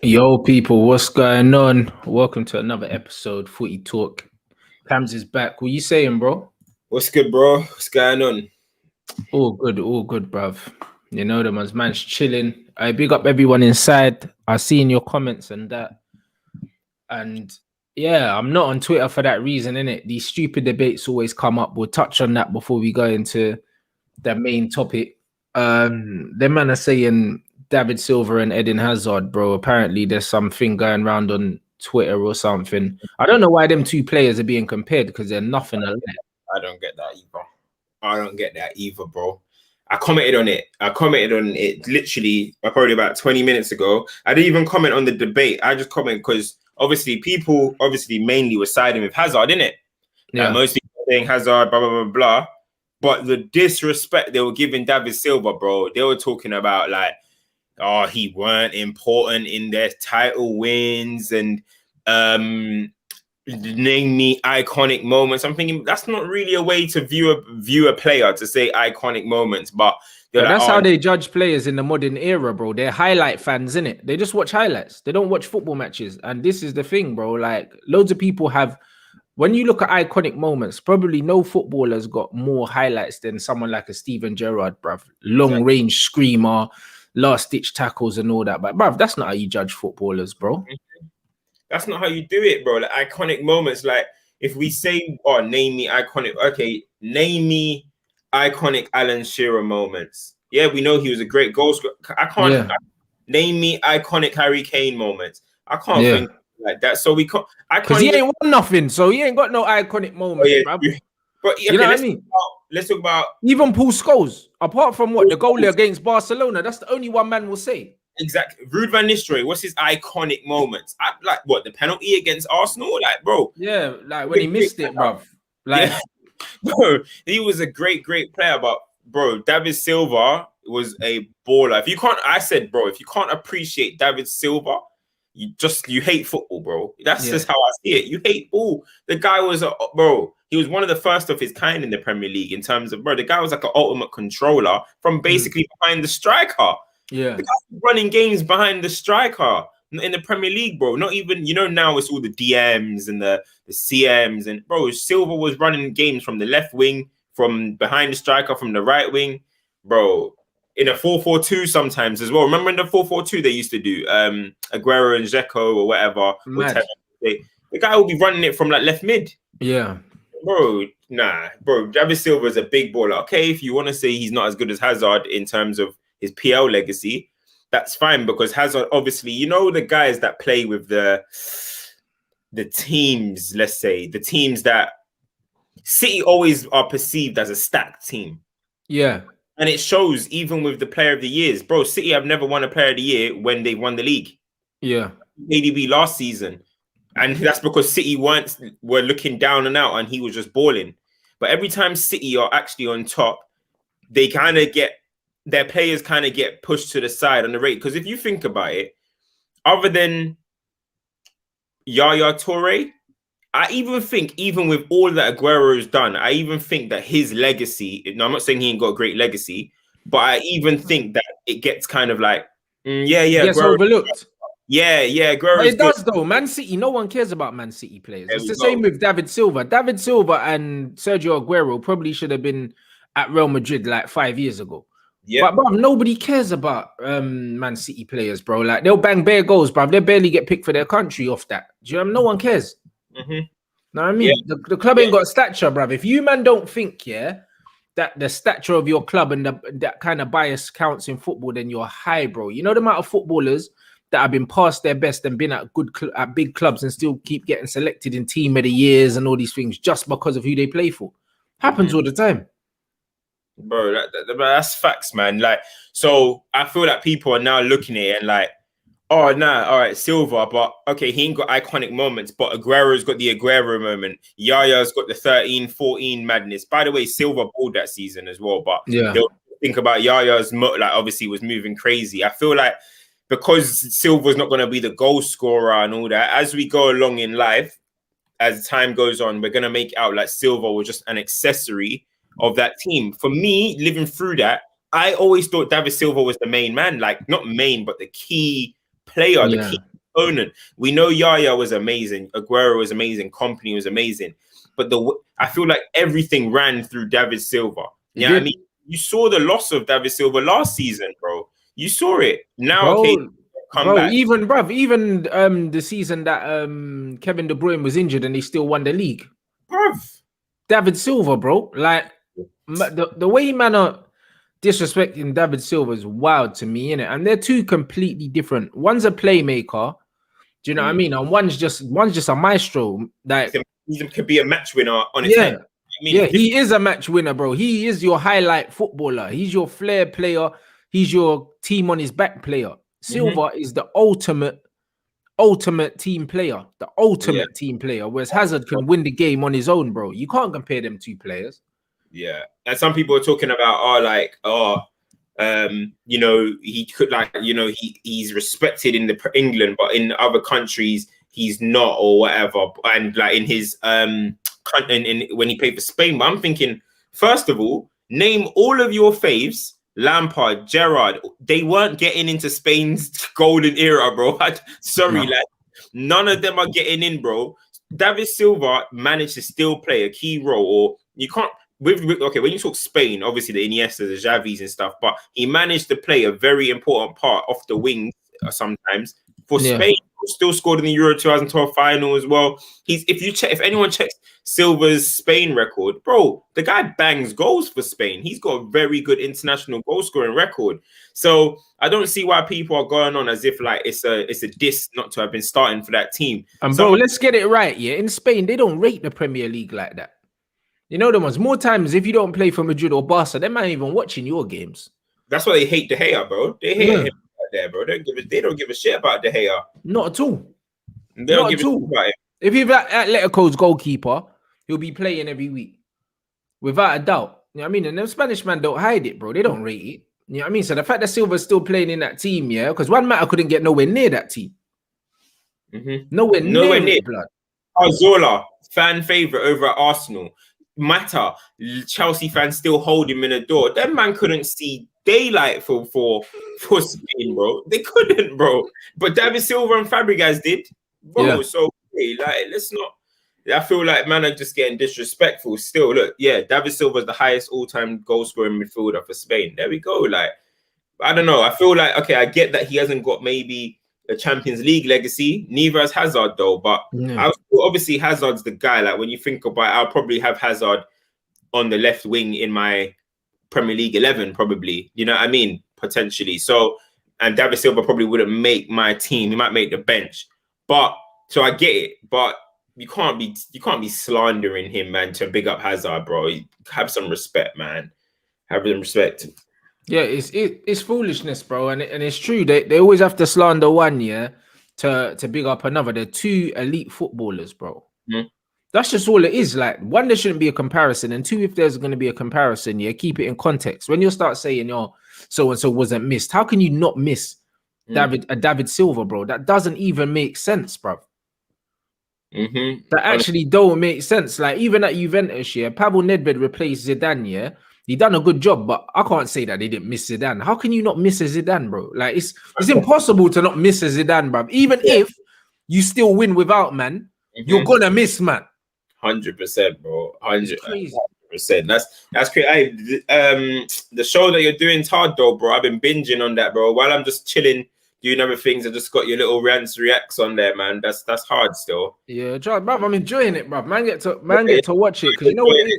Yo, people, what's going on? Welcome to another episode, Footy Talk. Cams is back. What you saying, bro? What's good, bro? What's going on? All good, bruv. You know, man's chilling. I big up everyone inside. I see in your comments and that. And yeah, I'm not on Twitter for that reason, innit? These stupid debates always come up. We'll touch on that before we go into the main topic. Them man are saying David Silva and Eden Hazard, bro. Apparently, there's something going around on Twitter or something. I don't know why them two players are being compared because they're nothing alike. I don't get that either. Bro. I commented on it literally probably about 20 minutes ago. I didn't even comment on the debate. I just comment because obviously people mainly were siding with Hazard, innit? Yeah. Like most people saying Hazard, blah, blah, blah, blah. But the disrespect they were giving David Silva, bro, they were talking about like, oh, he weren't important in their title wins and name me iconic moments. I'm thinking that's not really a way to view a player, to say iconic moments, but like, that's how they judge players in the modern era, bro. They're highlight fans, innit? They just watch highlights. They don't watch football matches. And this is the thing, bro. Like, loads of people have, when you look at iconic moments, probably no footballer's got more highlights than someone like a Steven Gerrard, bruv. Long range screamer, last ditch tackles and all that. But bruv, that's not how you judge footballers, bro. That's not how you do it, bro. Like iconic moments, like if we say, oh, name me iconic, okay, name me iconic Alan Shearer moments. Yeah, we know he was a great goal scorer. I can't name me iconic Harry Kane moments. I can't think like that. So we can't. Because he ain't won nothing, so he ain't got no iconic moments, bruv. But okay, you know what I mean? Let's talk about even Paul Scholes. Apart from what the goalie against Barcelona, that's the only one man will say. Exactly. Ruud van Nistelrooy, what's his iconic moments? Like what, the penalty against Arsenal? Like, bro. Yeah, like when he missed it, bruv. Like, bro, he was a great player, but bro, David Silva was a baller. If you can't appreciate David Silva, you hate football, bro. That's just how I see it. You hate ball. The guy was he was one of the first of his kind in the Premier League in terms of, the guy was like an ultimate controller from basically behind the striker. Yeah, the guy running games behind the striker in the Premier League, bro. Not even, now it's all the DMs and the CMs, and bro, Silva was running games from the left wing, from behind the striker, from the right wing, bro. In a 4-4-2 sometimes as well. Remember in the 4-4-2 they used to do Aguero and Dzeko or whatever. The guy will be running it from like left mid. Yeah, bro. Nah, bro. David Silva is a big baller. Okay, if you want to say he's not as good as Hazard in terms of his PL legacy, that's fine, because Hazard, obviously, the guys that play with the teams, let's say, the teams that City always are perceived as a stacked team. Yeah. And it shows even with the player of the years. Bro, City have never won a player of the year when they won the league. Yeah. ADB last season. And that's because City were looking down and out and he was just balling. But every time City are actually on top, they kind of their players kind of get pushed to the side on the rate. Because if you think about it, other than Yaya Toure, I even think, even with all that Aguero's done, I even think that his legacy, I'm not saying he ain't got a great legacy, but I even think that it gets kind of like, gets overlooked. Yeah, Aguero's it does though. Man City, no one cares about Man City players. It's the same with David Silva. David Silva and Sergio Aguero probably should have been at Real Madrid like 5 years ago. Yeah, but bro, nobody cares about Man City players, bro. Like they'll bang bare goals, bro. They barely get picked for their country off that. Do you know? No one cares. Mm-hmm. Know what I mean? Yeah. The club ain't got stature, bruv. If you man don't think, that the stature of your club and that kind of bias counts in football, then you're high, bro. You know the amount of footballers that have been past their best and been at at big clubs and still keep getting selected in team of the years and all these things just because of who they play for. Happens all the time. Bro, that's facts, man. Like, so I feel like people are now looking at it and like, oh, nah, all right, Silva, but okay, he ain't got iconic moments, but Aguero's got the Aguero moment. Yaya's got the 13-14 madness. By the way, Silva balled that season as well, but they'll think about Yaya's, like, obviously was moving crazy. I feel like because Silva's not going to be the goal scorer and all that, as we go along in life, as time goes on, we're going to make out like Silva was just an accessory of that team. For me, living through that, I always thought David Silva was the main man, like not main, but the key player, the key opponent. We know Yaya was amazing, Aguero was amazing, Company was amazing, but I feel like everything ran through David Silva. Yeah, I mean, you saw the loss of David Silva last season, bro. You saw it. Now, come back. Even the season that Kevin De Bruyne was injured and they still won the league, bruv. David Silva, bro. Like the way man are disrespecting David Silva is wild to me, innit? And they're two completely different. One's a playmaker. Do you know what I mean? And one's just a maestro. Like he could be a match winner on his head. I mean, he is a match winner, bro. He is your highlight footballer. He's your flair player. He's your team on his back player. Silva is the ultimate team player. The ultimate team player. Whereas Hazard can win the game on his own, bro. You can't compare them two players. Yeah. And some people are talking about, you know, he could he's respected in England, but in other countries he's not or whatever. And like in his when he played for Spain. But I'm thinking, first of all, name all of your faves. Lampard, Gerrard, they weren't getting into Spain's golden era, bro. Sorry, lad. None of them are getting in, bro. David Silva managed to still play a key role, or you can't. When you talk Spain, obviously the Iniesta, the Xavis and stuff, but he managed to play a very important part off the wings sometimes for Spain. Still scored in the Euro 2012 final as well. If anyone checks Silva's Spain record, bro, the guy bangs goals for Spain. He's got a very good international goal scoring record. So I don't see why people are going on as if like it's a diss not to have been starting for that team. And bro, let's get it right. Yeah, in Spain they don't rate the Premier League like that. You know the ones. More times if you don't play for Madrid or Barca, they might even watching your games. That's why they hate De Gea, bro. They hate him. There, bro. They don't give a shit about De Gea. Not at all. They don't give a shit about him. If he's Atletico's goalkeeper, he'll be playing every week. Without a doubt. You know what I mean? And them Spanish man don't hide it, bro. They don't rate it. You know what I mean? So the fact that Silva's still playing in that team, yeah, because Juan Mata couldn't get nowhere near that team. Nowhere near it, blood. Zola, fan favorite over at Arsenal. Mata, Chelsea fans still hold him in a door. That man couldn't see daylight for Spain, bro. They couldn't, bro. But David Silva and Fabregas did, bro. So let's not. I feel like man are just getting disrespectful. Still, look, David Silva is the highest all-time goal scoring midfielder for Spain. There we go. Like, I don't know. I feel like I get that he hasn't got maybe a Champions League legacy. Neither has Hazard though. But obviously Hazard's the guy. Like when you think about it, I'll probably have Hazard on the left wing in my Premier League 11, probably. You know what I mean? Potentially. So, and David Silva probably wouldn't make my team. He might make the bench. But so I get it. But you can't be slandering him, man, to big up Hazard, bro. Have some respect, man. Have some respect. Yeah, it's foolishness, bro, and it's true. They always have to slander one, to big up another. They're two elite footballers, bro. That's just all it is. Like, one, there shouldn't be a comparison, and two, if there's going to be a comparison, keep it in context. When you start saying, so and so wasn't missed, how can you not miss David Silva, bro? That doesn't even make sense, bro. That actually don't make sense. Like even at Juventus, Pavel Nedved replaced Zidane, he done a good job, but I can't say that they didn't miss Zidane. How can you not miss a Zidane, bro? Like it's impossible to not miss a Zidane, bro. Even if you still win without, man, you're gonna miss, man. 100%, bro. 100%. That's crazy. The show that you're doing is hard though, bro. I've been binging on that, bro. While I'm just chilling, doing other things, I just got your little rants, reacts on there, man. That's hard still. Yeah, bro, I'm enjoying it, bro. Man get to watch it because you know what it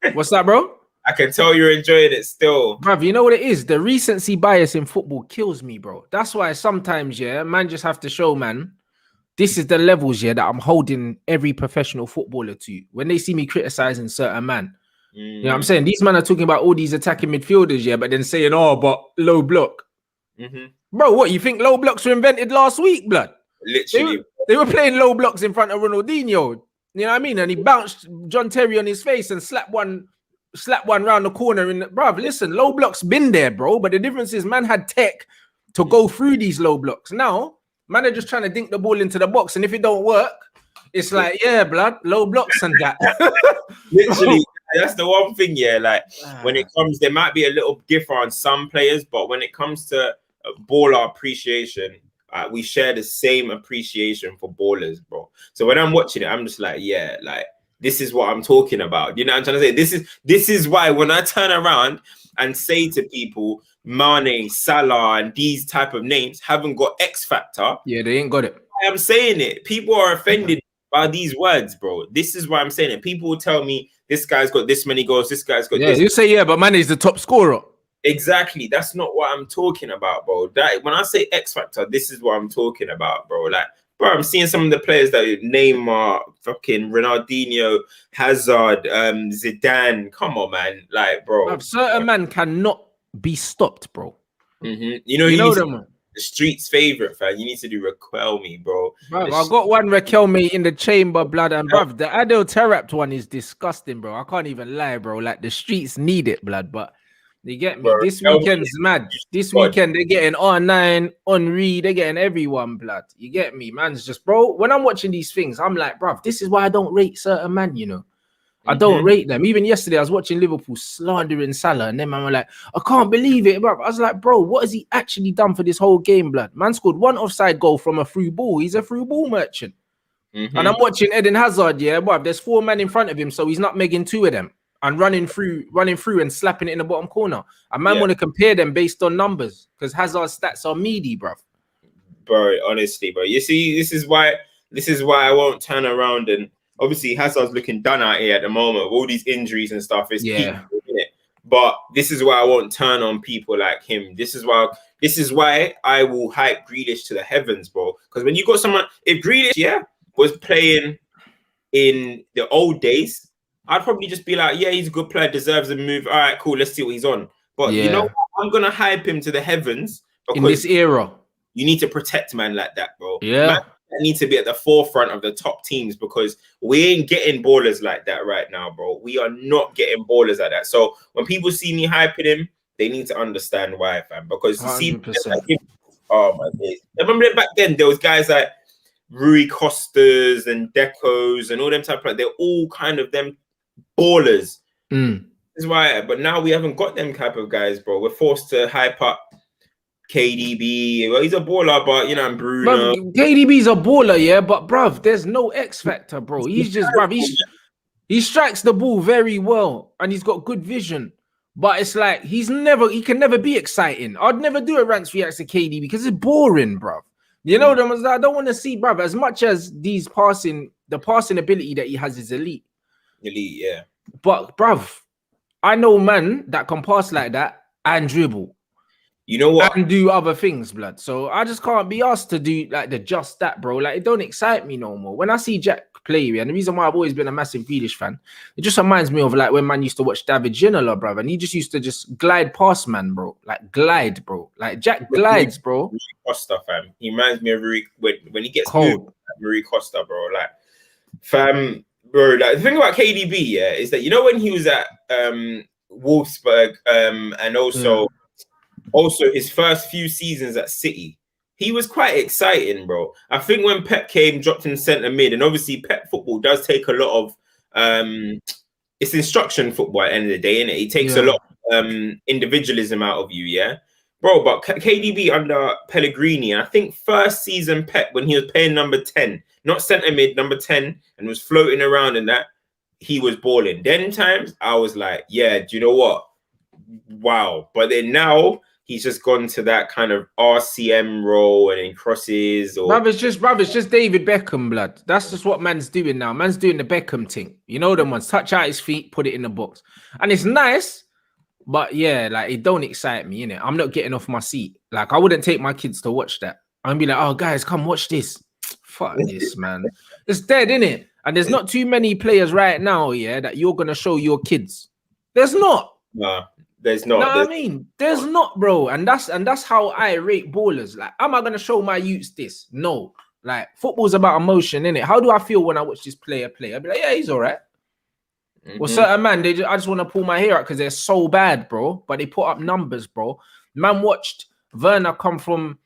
is. What's that, bro? I can tell you're enjoying it still. Bruv, you know what it is? The recency bias in football kills me, bro. That's why sometimes, man just have to show, man, this is the levels, that I'm holding every professional footballer to. When they see me criticizing certain man, you know what I'm saying? These men are talking about all these attacking midfielders, but then saying, but low block. Bro, what, you think low blocks were invented last week, blood? Literally. They were playing low blocks in front of Ronaldinho. You know what I mean? And he bounced John Terry on his face and slapped one round the corner. Bruv, listen, low blocks been there, bro. But the difference is man had tech to go through these low blocks. Now, man are just trying to dink the ball into the box. And if it don't work, it's like, blood, low blocks and that. Literally, That's the one thing, yeah. Like when it comes, there might be a little different on some players, but when it comes to baller appreciation, we share the same appreciation for ballers, bro. So when I'm watching it, I'm just like, yeah, like this is what I'm talking about. You know what I'm trying to say? This is why when I turn around and say to people, Mane, Salah, and these type of names haven't got X factor. Yeah, they ain't got it. I'm saying it. People are offended by these words, bro. This is why I'm saying it. People will tell me this guy's got this many goals, this guy's got this. You say, yeah, but Mane is the top scorer. Exactly. That's not what I'm talking about, bro. That when I say X factor, this is what I'm talking about, bro. Like, bro, I'm seeing some of the players that Neymar, fucking Ronaldinho, Hazard, Zidane. Come on, man. Like, bro. Certain man cannot be stopped, bro. You know them. The street's favorite, fan. You need to do Raquel me, bro. I got one Raquel me in the chamber, blood, and bruv, the Adel Terapt one is disgusting, bro. I can't even lie, bro. Like the streets need it, blood, but you get me. Bro, this weekend's mad. This weekend they're getting R9, Henri, they're getting everyone, blood. You get me, man's just, bro. When I'm watching these things, I'm like, bruv, this is why I don't rate certain man, you know. I don't rate them. Even yesterday, I was watching Liverpool slandering Salah, and then man were like, I can't believe it, bro. I was like, bro, what has he actually done for this whole game, blood? Man scored one offside goal from a through ball. He's a through ball merchant. And I'm watching Eden Hazard, yeah, bro. There's 4 men in front of him, so he's not making 2 of them and running through and slapping it in the bottom corner. And man want to compare them based on numbers because Hazard's stats are meaty, bro. Bro, honestly, bro. You see, this is why I won't turn around and. Obviously, Hazard's looking done out here at the moment with all these injuries and stuff. It's peak, isn't it? But this is why I won't turn on people like him. This is why I will hype Grealish to the heavens, bro. Because when you got someone, if Grealish, was playing in the old days, I'd probably just be like, yeah, he's a good player, deserves a move. All right, cool, let's see what he's on. But you know what? I'm gonna hype him to the heavens because in this era, you need to protect man like that, bro. Yeah. Man, need to be at the forefront of the top teams because we ain't getting ballers like that right now, bro. We are not getting ballers like that. So when people see me hyping him, they need to understand why, fam. Because you see, oh my days. Remember back then there was guys like Rui Costas and Decos and all them type of, they're all kind of them ballers. This is why, but now we haven't got them type of guys, bro. We're forced to hype up KDB, well, he's a baller, but you know, and Bruno. Bruv, KDB's a baller, yeah, but bruv, there's no X factor, bro. He's just, bruv, he strikes the ball very well and he's got good vision. But it's like he can never be exciting. I'd never do a Rants reacts to KDB because it's boring, bruv. You know, I don't want to see, bruv, as much as the passing ability that he has is elite. Elite, yeah. But bruv, I know man that can pass like that and dribble. You know what? And do other things, blood. So I just can't be asked to do like the just that, bro. Like it don't excite me no more. When I see Jack play, and the reason why I've always been a massive Grealish fan, it just reminds me of like when man used to watch David Ginola, bro, and he just used to just glide past man, bro. Like glide, bro. Like Jack glides, bro. Rui Costa, fam. He reminds me of Rui when he gets cold. Moved, Rui Costa, bro. Like, fam, bro. Like the thing about KDB, yeah, is that you know when he was at Wolfsburg, and also his first few seasons at City, he was quite exciting, bro. I think when Pep came, dropped in centre mid, and obviously Pep football does take a lot of it's instruction football at the end of the day, innit? It takes a lot of individualism out of you, yeah, bro. But KDB under Pellegrini, I think first season Pep when he was playing number 10, not centre mid, number 10, and was floating around in that, he was balling. Then times I was like, yeah, do you know what? Wow. But then now he's just gone to that kind of RCM role and in crosses. Or it's just David Beckham, blood. That's just what man's doing now. Man's doing the Beckham thing. You know them ones. Touch out his feet, put it in the box. And it's nice, but yeah, like it don't excite me, innit? I'm not getting off my seat. Like I wouldn't take my kids to watch that. I'd be like, oh guys, come watch this. Fuck this, man. It's dead, innit? And there's not too many players right now, yeah, that you're gonna show your kids. There's not. Nah. There's not. No, I mean, there's not, bro. And that's how I rate ballers. Like, am I gonna show my youths this? No. Like, football's about emotion, innit? How do I feel when I watch this player play? I'd be like, yeah, he's all right. Well, certain man, I just want to pull my hair out because they're so bad, bro. But they put up numbers, bro. Man watched Werner come from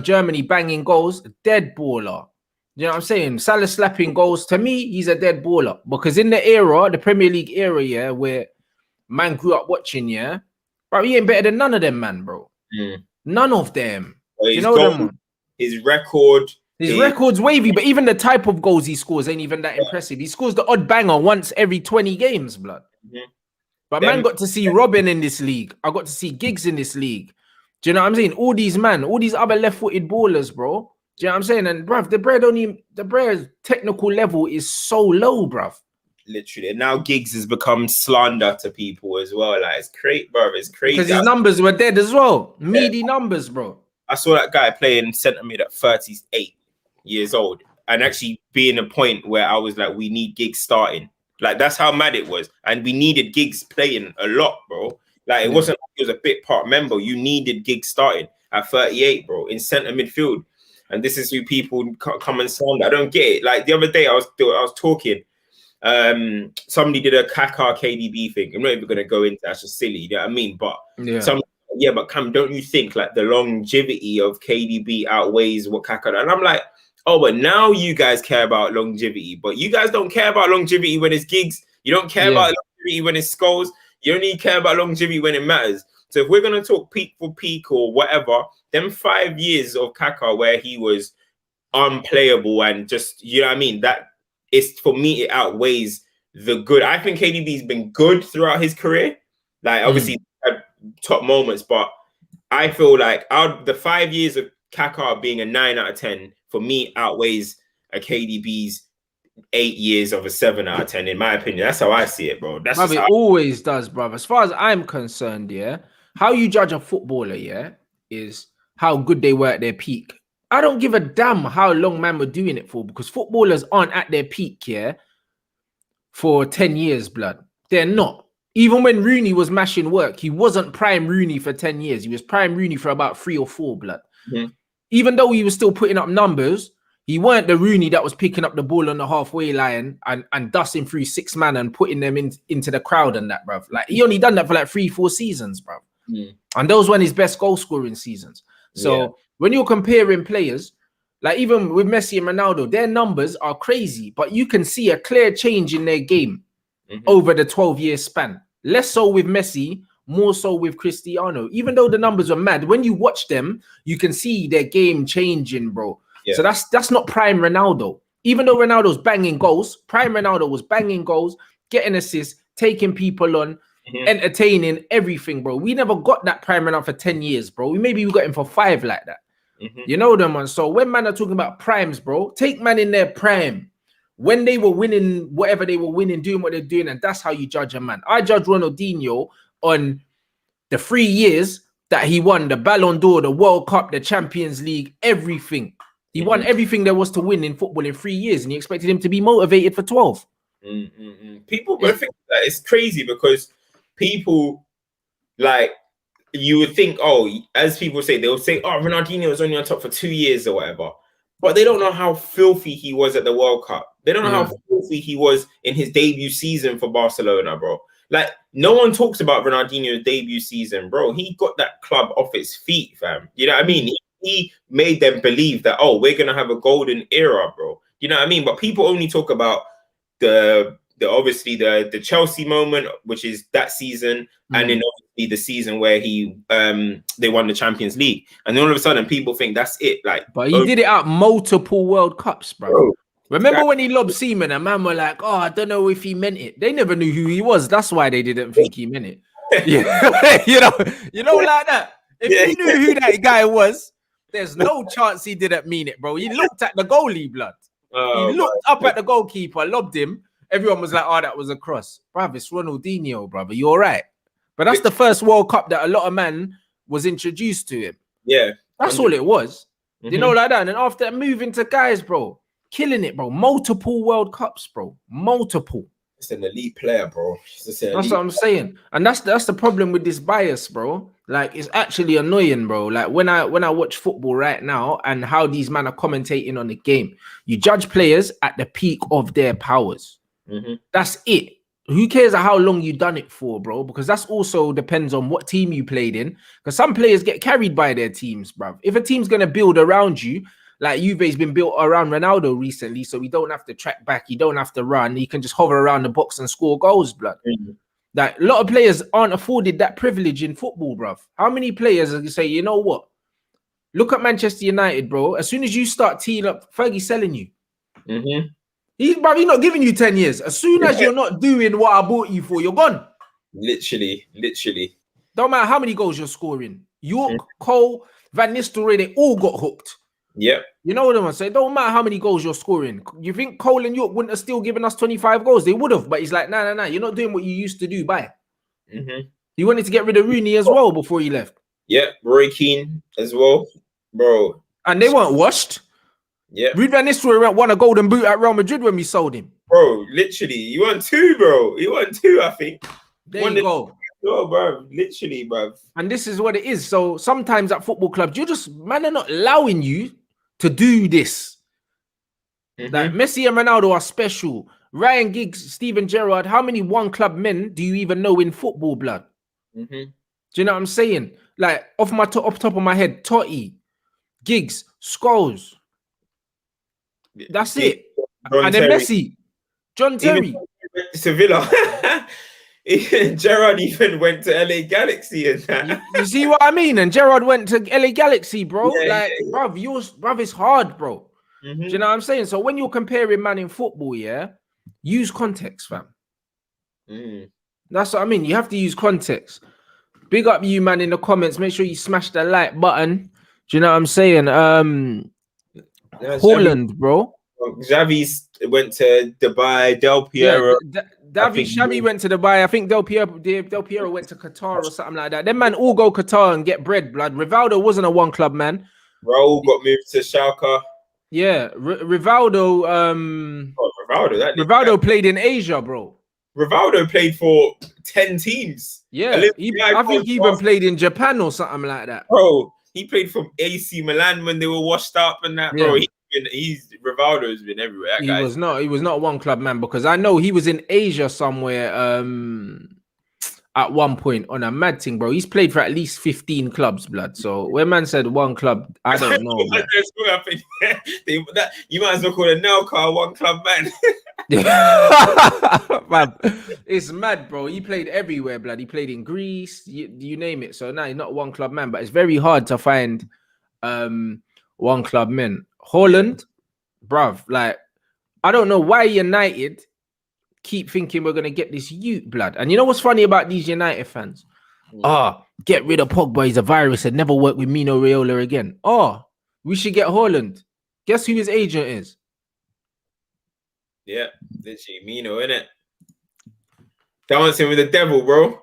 Germany banging goals, dead baller. You know what I'm saying? Salah slapping goals. To me, he's a dead baller. Because in the era, the Premier League era, yeah, where man grew up watching, yeah, bro, he ain't better than none of them, man, bro. None of them. Well, Do you know them, man? His record. His record's wavy, but even the type of goals he scores ain't even that impressive. He scores the odd banger once every 20 games, blood. But man got to see Robin in this league. I got to see Giggs in this league. Do you know what I'm saying? All these other left-footed ballers, bro. Do you know what I'm saying? And bruv, the Bread's technical level is so low, bruv. Literally. And now Giggs has become slander to people as well. Like, it's crazy, bro. It's crazy. Because his numbers were dead as well. Meaty numbers, bro. I saw that guy playing centre mid at 38 years old. And actually being a point where I was like, we need Giggs starting. Like, that's how mad it was. And we needed Giggs playing a lot, bro. Like, it wasn't like he was a bit part member. You needed Giggs starting at 38, bro, in centre midfield. And this is who people come and sound. I don't get it. Like, the other day I was talking. Somebody did a Kaká KDB thing. I'm not even going to go into that. That's just silly. You know what I mean? But but Cam, don't you think like the longevity of KDB outweighs what Kaká? And I'm like, oh, but now you guys care about longevity, but you guys don't care about longevity when it's Giggs. You don't care about longevity when it's Scholes. You only care about longevity when it matters. So if we're going to talk peak for peak or whatever, them 5 years of Kaká where he was unplayable and just, you know what I mean? That is, for me, it outweighs the good. I think KDB's been good throughout his career. Like, obviously, had top moments, but I feel like the 5 years of Kaká being a 9 out of 10, for me, outweighs a KDB's 8 years of a 7 out of 10, in my opinion. That's how I see it, bro. That's it always does, bro. As far as I'm concerned, yeah, how you judge a footballer, yeah, is how good they were at their peak. I don't give a damn how long man were doing it for, because footballers aren't at their peak, yeah, for 10 years, blood. They're not. Even when Rooney was mashing work, he wasn't prime Rooney for 10 years. He was prime Rooney for about 3 or 4, blood. Even though he was still putting up numbers, he weren't the Rooney that was picking up the ball on the halfway line and dusting through 6 man and putting them into the crowd and that, bruv. Like, he only done that for like 3-4 seasons, bruv. And those weren't his best goal scoring seasons. So when you're comparing players, like even with Messi and Ronaldo, their numbers are crazy, but you can see a clear change in their game over the 12-year span. Less so with Messi, more so with Cristiano. Even though the numbers are mad, when you watch them, you can see their game changing, bro. So that's not prime Ronaldo. Even though Ronaldo's banging goals, prime Ronaldo was banging goals, getting assists, taking people on, entertaining, everything, bro. We never got that prime Ronaldo for 10 years, bro. Maybe we got him for 5 like that. You know them, man. So when man are talking about primes, bro, take man in their prime. When they were winning whatever they were winning, doing what they're doing, and that's how you judge a man. I judge Ronaldinho on the 3 years that he won the Ballon d'Or, the World Cup, the Champions League, everything. He won everything there was to win in football in 3 years, and you expected him to be motivated for 12. People think that it's crazy because people, like, you would think, oh, as people say, they'll say, oh, Ronaldinho was only on top for 2 years or whatever. But they don't know how filthy he was at the World Cup. They don't know how filthy he was in his debut season for Barcelona, bro. Like, no one talks about Ronaldinho's debut season, bro. He got that club off its feet, fam. You know what I mean? He made them believe that, oh, we're going to have a golden era, bro. You know what I mean? But people only talk about the Chelsea moment, which is that season, and then obviously the season where they won the Champions League, and then all of a sudden people think that's it. Like, but he did it at multiple World Cups, bro. Remember when he lobbed Seaman and man were like, oh, I don't know if he meant it. They never knew who he was. That's why they didn't think he meant it. you know, like that. If you knew who that guy was, there's no chance he didn't mean it, bro. He looked at the goalie, blood. He looked up at the goalkeeper, lobbed him. Everyone was like, oh, that was a cross. Bruv, it's Ronaldinho, brother. You're right. But that's the first World Cup that a lot of man was introduced to him. Yeah. That's all it was. You know, like that. And then after moving to guys, bro, killing it, bro. Multiple World Cups, bro. Multiple. It's an elite player, bro. That's what I'm saying. And that's the problem with this bias, bro. Like, it's actually annoying, bro. Like, when I watch football right now and how these men are commentating on the game, you judge players at the peak of their powers. That's it. Who cares how long you done it for, bro? Because that's also depends on what team you played in. Because some players get carried by their teams, bro. If a team's going to build around you, like Juve's been built around Ronaldo recently, so we don't have to track back. You don't have to run. You can just hover around the box and score goals, blood. Like a lot of players aren't afforded that privilege in football, bruv. How many players say, you know what? Look at Manchester United, bro. As soon as you start teeing up, Fergie's selling you. He's not giving you 10 years. As soon as you're not doing what I bought you for, you're gone. Literally. Don't matter how many goals you're scoring. York, Cole, Van Nistelrooy, they all got hooked. Yep. You know what I'm saying? Don't matter how many goals you're scoring. You think Cole and York wouldn't have still given us 25 goals? They would have, but he's like, nah. You're not doing what you used to do. Bye. He wanted to get rid of Rooney as well before he left. Yeah, Roy Keane as well, bro. And they weren't washed. Yeah. Ruud Van Nistelrooy won a golden boot at Real Madrid when we sold him. Bro, literally. He won 2, bro. He won 2, I think. There you go. Oh, bro. Literally, bro. And this is what it is. So sometimes at football clubs, man are not allowing you to do this. Like Messi and Ronaldo are special. Ryan Giggs, Steven Gerrard, how many one club men do you even know in football, blood? Do you know what I'm saying? Like off top of my head, Totti, Giggs, Scholes. That's it. And then Messi, John Terry. Sevilla. Gerrard even went to LA Galaxy and that. You see what I mean? And Gerrard went to LA Galaxy, bro. Bruv, it's hard, bro. Do you know what I'm saying? So when you're comparing man in football, use context, fam. That's what I mean. You have to use context. Big up you, man, in the comments. Make sure you smash the like button. Do you know what I'm saying? Haaland, bro. Xavi went to Dubai. Del Piero. Xavi went to Dubai. I think Del Piero went to Qatar or something like that. Them man all go Qatar and get bread, blood. Rivaldo wasn't a one club man. Raul got moved to Schalke. Yeah, Rivaldo. Rivaldo played in Asia, bro. Rivaldo played for 10 teams. Yeah, I think he even played in Japan or something like that. Bro, he played from AC Milan when they were washed up and that, bro. Rivaldo's been everywhere. He was not one club man, because I know he was in Asia somewhere at one point on a mad thing, bro. He's played for at least 15 clubs, blood. So when man said one club, I don't know. You might as well call a nail car one club man. Man, it's mad, bro. He played everywhere, blood. He played in Greece, you name it. So now he's not one club man, but it's very hard to find one club men. Haaland, bruv, like, I don't know why United keep thinking we're going to get this youth, blood. And you know what's funny about these United fans? Get rid of Pogba. He's a virus and never work with Mino Raiola again. We should get Haaland. Guess who his agent is? Yeah, literally Mino, innit? Dancing with the devil, bro.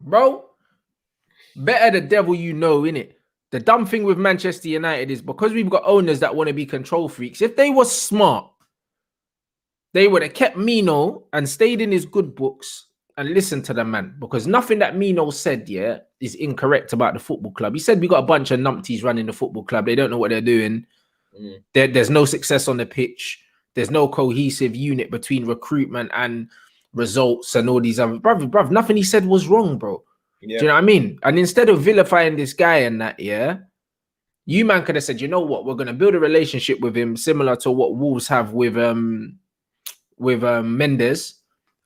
Bro, better the devil you know, innit? The dumb thing with Manchester United is because we've got owners that want to be control freaks. If they were smart, they would have kept Mino and stayed in his good books and listened to the man, because nothing that Mino said, is incorrect about the football club. He said we got a bunch of numpties running the football club. They don't know what they're doing. There's no success on the pitch. There's no cohesive unit between recruitment and results and all these other... Bruv, nothing he said was wrong, bro. Do you know what I mean? And instead of vilifying this guy and that, you man could have said, you know what, we're going to build a relationship with him similar to what Wolves have with Mendes,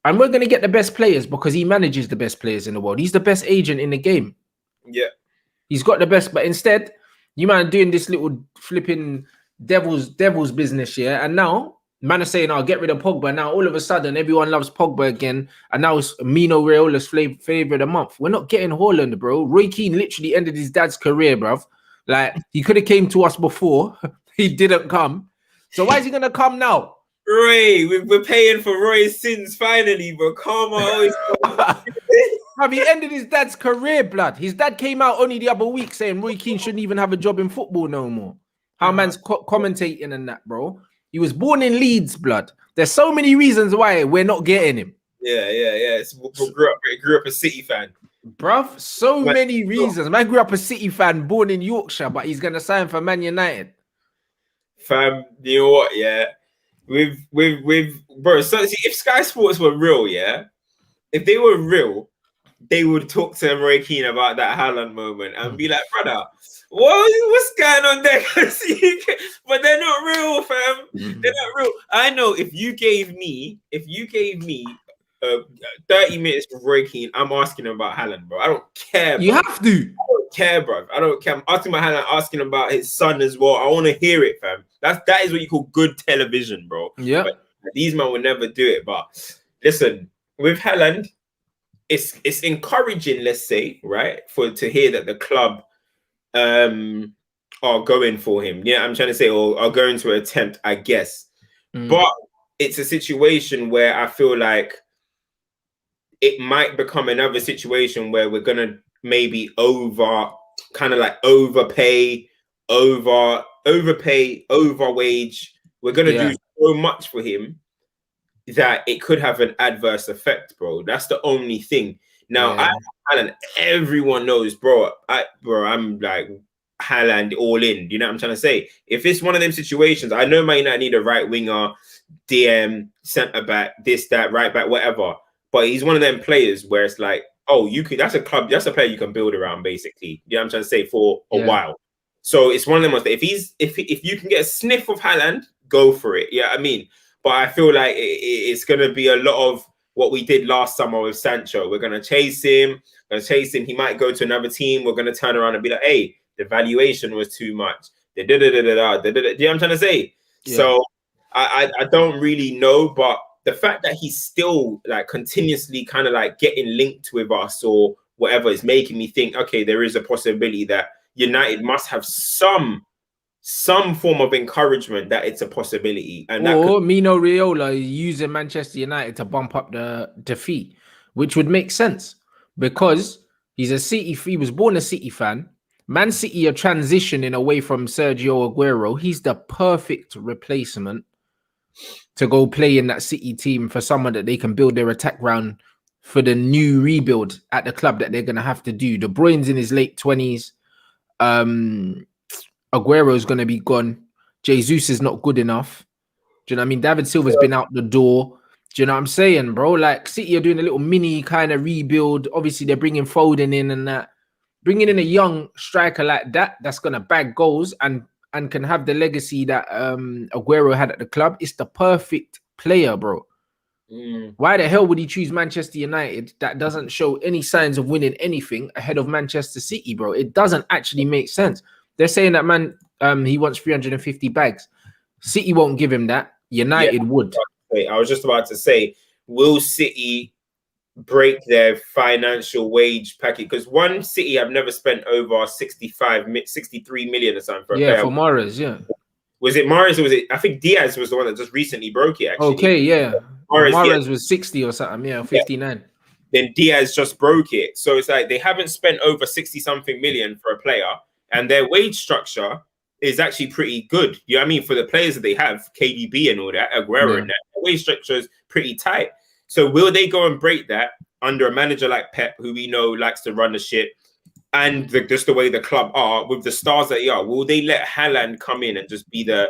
and we're going to get the best players because he manages the best players in the world. He's the best agent in the game. Yeah, he's got the best. But instead, you man doing this little flipping devil's business, and now man are saying, "I'll get rid of Pogba." Now all of a sudden, everyone loves Pogba again, and now it's Mino Raiola's flavor of the month. We're not getting Haaland, bro. Roy Keane literally ended his dad's career, bruv. Like, he could have came to us before. He didn't come. So why is he gonna come now? Roy, we're paying for Roy's sins finally, bro. Come on. Have he ended his dad's career, blood? His dad came out only the other week saying Roy Keane shouldn't even have a job in football no more. How man's commentating and that, bro. He was born in Leeds, blood. There's so many reasons why we're not getting him. Yeah. Grew up a City fan. Bruv, so many reasons. Man grew up a City fan, born in Yorkshire, but he's going to sign for Man United. Fam, you know what, With bro, so see, if Sky Sports were real, if they were real, they would talk to Roy Keane about that Haaland moment and be like, brother, what's going on there? But they're not real, fam. They're not real. I know if you gave me 30 minutes for Roy Keane, I'm asking him about Haaland, bro. I don't care. You bro. have to. I don't care, bro. I don't care. I'm asking about Haaland, asking about his son as well. I want to hear it, fam. That is what you call good television, bro. Yeah. But these men will never do it. But listen, with Haaland, it's encouraging, let's say, right, to hear that the club are going for him. Yeah, I'm trying to say, or are going to attempt, I guess. But it's a situation where I feel like it might become another situation where we're gonna maybe overwage, We're gonna do so much for him that it could have an adverse effect, bro. That's the only thing. Now, everyone knows, bro. I'm like Haaland all in. You know what I'm trying to say? If it's one of them situations, I know Man United need a right winger, DM, centre back, this, that, right back, whatever. But he's one of them players where it's like, oh, you could. That's a player you can build around, basically. You know what I'm trying to say, for a while. So it's one of them ones that if you can get a sniff of Haaland, go for it. Yeah, I mean. But I feel like it's going to be a lot of what we did last summer with Sancho. We're going to chase him. He might go to another team. We're going to turn around and be like, hey, the valuation was too much. You know what I'm trying to say? Yeah. So I don't really know. But the fact that he's still like continuously kind of like getting linked with us or whatever is making me think, okay, there is a possibility that United must have some form of encouragement that it's a possibility. And Mino Raiola using Manchester United to bump up the defeat, which would make sense because he was born a City fan. Man City are transitioning away from Sergio Aguero. He's the perfect replacement to go play in that City team for someone that they can build their attack round for the new rebuild at the club that they're going to have to do. De Bruyne's in his late 20s. Aguero is going to be gone. Jesus is not good enough. Do you know what I mean? David Silva's been out the door. Do you know what I'm saying, bro? Like, City are doing a little mini kind of rebuild. Obviously, they're bringing Foden in and that. Bringing in a young striker like that, that's going to bag goals and can have the legacy that Aguero had at the club. It's the perfect player, bro. Why the hell would he choose Manchester United that doesn't show any signs of winning anything ahead of Manchester City, bro? It doesn't actually make sense. They're saying that, man, he wants 350 bags. City won't give him that. United would. I was just about to say, will City break their financial wage package? Because one City have never spent over 63 million or something for a player. For Mahrez, yeah. Was it Mahrez or was it? I think Diaz was the one that just recently broke it, actually. Okay, yeah. Mahrez was 60 or something, 59. Then Diaz just broke it. So it's like they haven't spent over 60-something million for a player, and their wage structure is actually pretty good. You know what I mean? For the players that they have, KDB and all that, Aguero and that, the wage structure is pretty tight. So will they go and break that under a manager like Pep, who we know likes to run the shit, and just the way the club are, with the stars that they are? Will they let Haaland come in and just be the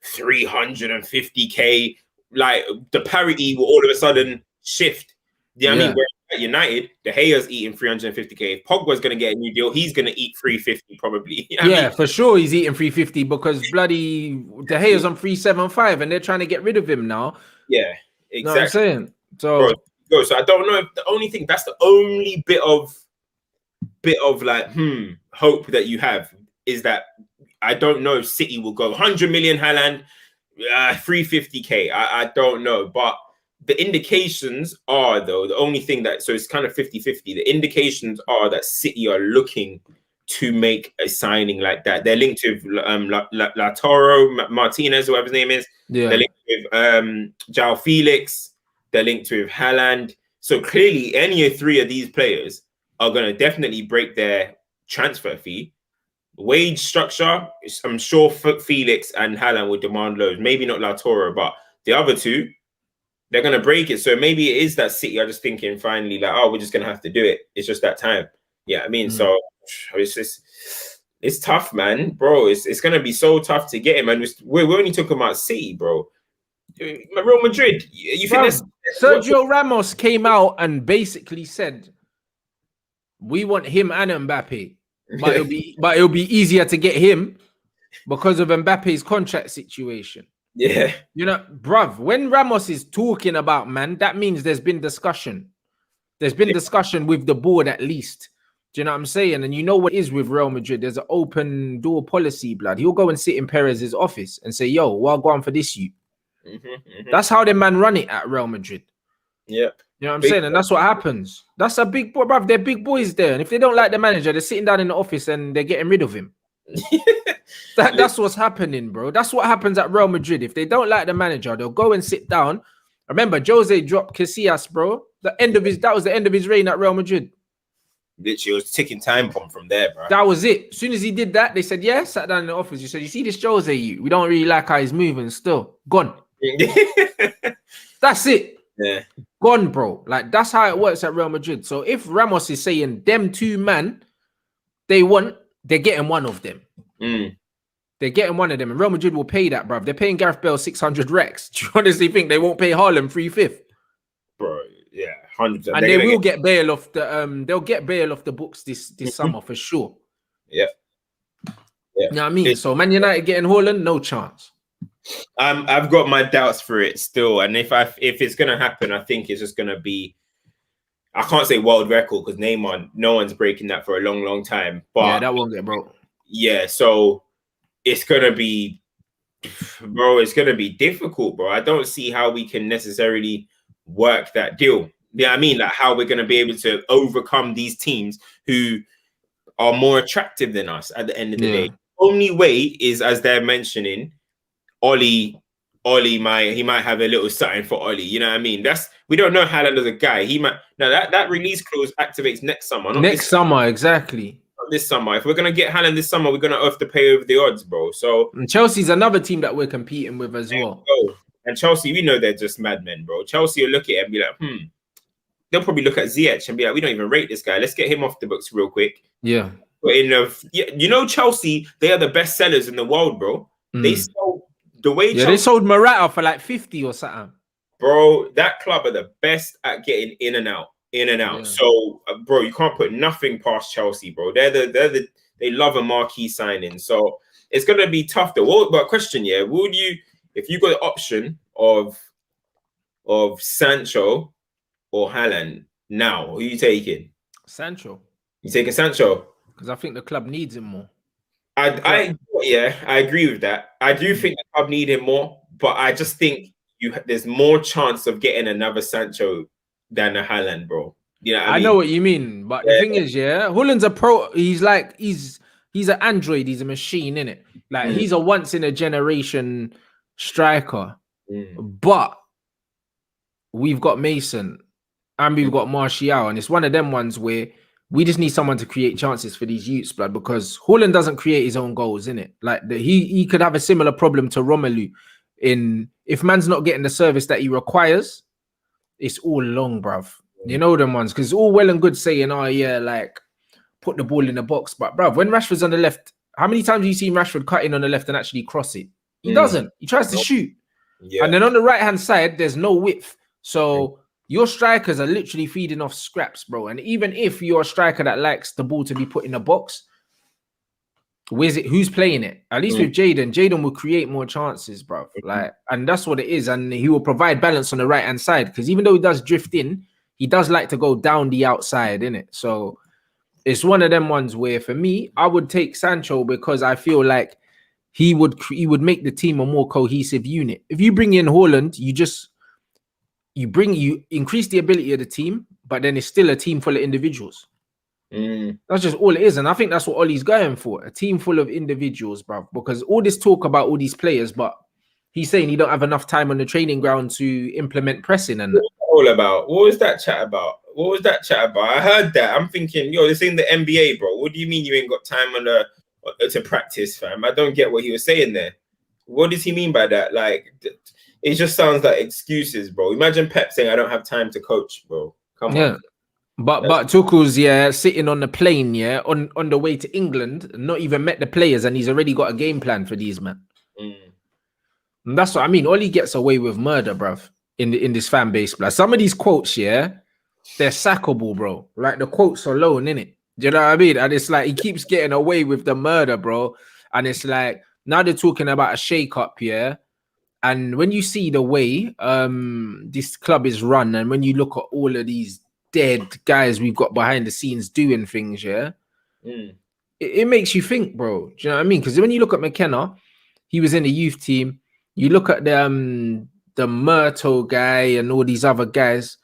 350k? Like, the parity will all of a sudden shift. You know what I mean? Where at United, De Gea's eating 350k. If Pogba's going to get a new deal, he's going to eat 350 probably. You know what I mean? For sure he's eating 350 because bloody De Gea's on 375 and they're trying to get rid of him now. Yeah, exactly. Know what I'm saying? So, so I don't know if the only thing, that's the only bit of like hope that you have is that I don't know if City will go 100 million Haaland, 350k. I don't know, but the indications are, though, the only thing that, so it's kind of 50-50. The indications are that City are looking to make a signing like that. They're linked with Lautaro Martinez, whatever his name is. Yeah. They're linked with João Felix. They're linked with Haaland. So clearly, any of three of these players are going to definitely break their transfer fee. Wage structure, I'm sure Felix and Haaland will demand loads. Maybe not Lautaro, but the other two, they're going to break it. So maybe it is that City are just thinking finally, like, oh, we're just going to have to do it. It's just that time. Yeah, I mean, so it's tough, man, bro. It's going to be so tough to get him. And we're only talking about City, bro. Real Madrid, you think that's Sergio Ramos came out and basically said We want him and Mbappe, but it'll be easier to get him because of Mbappe's contract situation. Yeah. You know, bruv, when Ramos is talking about, man, that means there's been discussion. There's been discussion with the board at least. Do you know what I'm saying? And you know what it is with Real Madrid? There's an open door policy, blood. He'll go and sit in Perez's office and say, yo, well, go on for this, you. That's how the man run it at Real Madrid. Yeah. You know what I'm saying? And that's what happens. That's a big boy, bruv. They're big boys there. And if they don't like the manager, they're sitting down in the office and they're getting rid of him. That's what's happening, bro. That's what happens at Real Madrid. If they don't like the manager, they'll go and sit down. Remember, Jose dropped Casillas, bro. That was the end of his reign at Real Madrid. Literally, it was ticking time bomb from there, bro. That was it. As soon as he did that, they said, yeah, sat down in the office. You said, you see this Jose, we don't really like how he's moving still. Gone. That's it. Yeah. Gone, bro. Like, that's how it works at Real Madrid. So if Ramos is saying them two man, they're getting one of them. They're getting one of them. And Real Madrid will pay that, bruv. They're paying Gareth Bale 600 recs. Do you honestly think they won't pay Haaland 3/5? Bro, yeah, 100%. And they will get Bale off the they'll get Bale off the books this summer for sure. Yeah. You know what I mean? So Man United getting Haaland, no chance. I've got my doubts for it still. And if it's gonna happen, I think it's just gonna be, I can't say world record because Neymar, no one's breaking that for a long, long time. But yeah, that won't get broke. Yeah, so it's gonna be, bro, it's gonna be difficult, bro. I don't see how we can necessarily work that deal. Yeah, I mean, like how we're gonna be able to overcome these teams who are more attractive than us at the end of the day. Only way is, as they're mentioning, Oli might have a little something for Oli. You know what I mean? We don't know Haaland as a guy. He might now that release clause activates next summer. Next summer, exactly. Not this summer. If we're gonna get Haaland this summer, we're gonna have to pay over the odds, bro. So and Chelsea's another team that we're competing with as well. And Chelsea, we know they're just madmen, bro. Chelsea will look at it and be like, They'll probably look at Ziyech and be like, we don't even rate this guy. Let's get him off the books real quick. Yeah. But you know, Chelsea, they are the best sellers in the world, bro. They sold the way. Yeah, they sold Morata for like 50 or something. Bro, that club are the best at getting in and out. Yeah. So, bro, you can't put nothing past Chelsea, bro. They love a marquee signing. So it's gonna be tough though. But question, would you, if you got the option of Sancho or Haaland now, who are you taking? Sancho. You taking Sancho? Because I think the club needs him more. I agree with that. I do think the club need him more, but I just think there's more chance of getting another Sancho than a Haaland, bro. You know what I mean? Know what you mean, but the thing is, Haaland's a pro. He's like he's an android. He's a machine, innit? Like he's a once in a generation striker. But we've got Mason and we've got Martial, and it's one of them ones where we just need someone to create chances for these youths, blood, because Haaland doesn't create his own goals, innit? Like he could have a similar problem to Romelu if man's not getting the service that he requires, it's all long, bruv. You know them ones, because it's all well and good saying, oh yeah, like put the ball in the box, but bruv, when Rashford's on the left, how many times have you seen Rashford cut in on the left and actually cross it? He doesn't. He tries to shoot. And then on the right hand side, there's no width. So your strikers are literally feeding off scraps, bro. And even if you're a striker that likes the ball to be put in the box, who's playing it? At least with Jaden will create more chances, bro. Like, and that's what it is. And he will provide balance on the right hand side, because even though he does drift in, he does like to go down the outside, innit? So it's one of them ones where, for me, I would take Sancho because I feel like he would make the team a more cohesive unit. If you bring in Haaland, you increase the ability of the team, but then it's still a team full of individuals. That's just all it is. And I think that's what Ollie's going for, a team full of individuals, bro. Because all this talk about all these players, but he's saying he don't have enough time on the training ground to implement pressing. And all about, what was that chat about? I heard that. I'm thinking, yo, this ain't the NBA, bro. What do you mean you ain't got time to practice, fam? I don't get what he was saying there. What does he mean by that? Like, it just sounds like excuses, bro. Imagine Pep saying, I don't have time to coach, bro. Come on. But Tuchel's sitting on the plane on the way to England, not even met the players, and he's already got a game plan for these men. And that's what I mean. Ollie gets away with murder, bruv, in this fan base. Some of these quotes, they're sackable, bro. Like the quotes alone, innit? Do you know what I mean? And it's like he keeps getting away with the murder, bro. And it's like now they're talking about a shake-up, yeah. And when you see the way this club is run, and when you look at all of these dead guys we've got behind the scenes doing things, yeah, it makes you think, bro. Do you know what I mean? Because when you look at McKenna, he was in the youth team. You look at the Myrtle guy and all these other guys,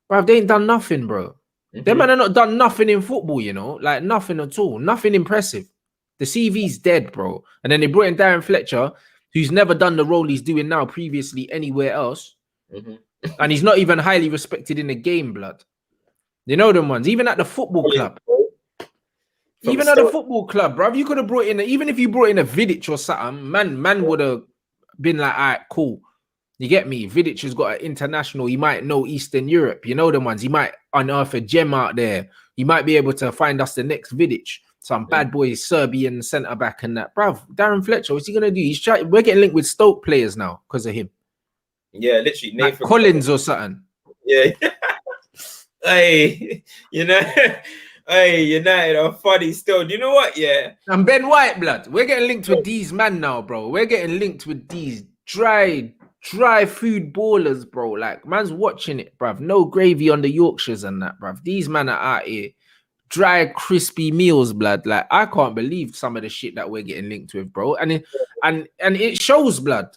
bro, they ain't done nothing, bro. Them man are not done nothing in football, you know, like nothing at all, nothing impressive. The CV's dead, bro. And then they brought in Darren Fletcher, who's never done the role he's doing now previously anywhere else. And he's not even highly respected in the game, blood. You know them ones, even at the football club. Even at the football club, bro. You could have brought in, even if you brought in a Vidic or something, man would have been like, all right, cool. You get me? Vidic has got an international. He might know Eastern Europe. You know them ones. He might unearth a gem out there. He might be able to find us the next Vidic. Some bad boy Serbian centre back and that. Bruv, Darren Fletcher, what's he gonna do? We're getting linked with Stoke players now because of him. Yeah, literally. Like Collins or something. Yeah. Hey, you know, hey, United are funny still. Do you know what? Yeah. And Ben White, blood. We're getting linked with these man now, bro. We're getting linked with these dry food ballers, bro. Like, man's watching it, bruv. No gravy on the Yorkshires and that, bruv. These men are out here. Dry, crispy meals, blood. Like, I can't believe some of the shit that we're getting linked with, bro. And it shows, blood.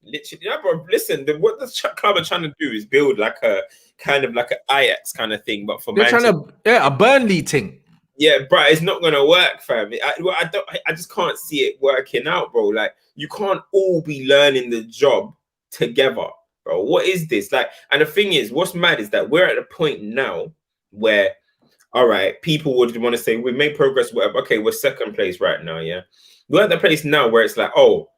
Literally, yeah, bro. Listen, what the club are trying to do is build like a kind of like an Ajax kind of thing, but for they're trying to a Burnley thing. Yeah, bro, it's not gonna work, fam. I just can't see it working out, bro. Like, you can't all be learning the job together, bro. What is this? Like, and the thing is, what's mad is that we're at a point now where, all right, people would want to say we made progress, whatever. Okay, we're second place right now, yeah. We're at the place now where it's like, oh,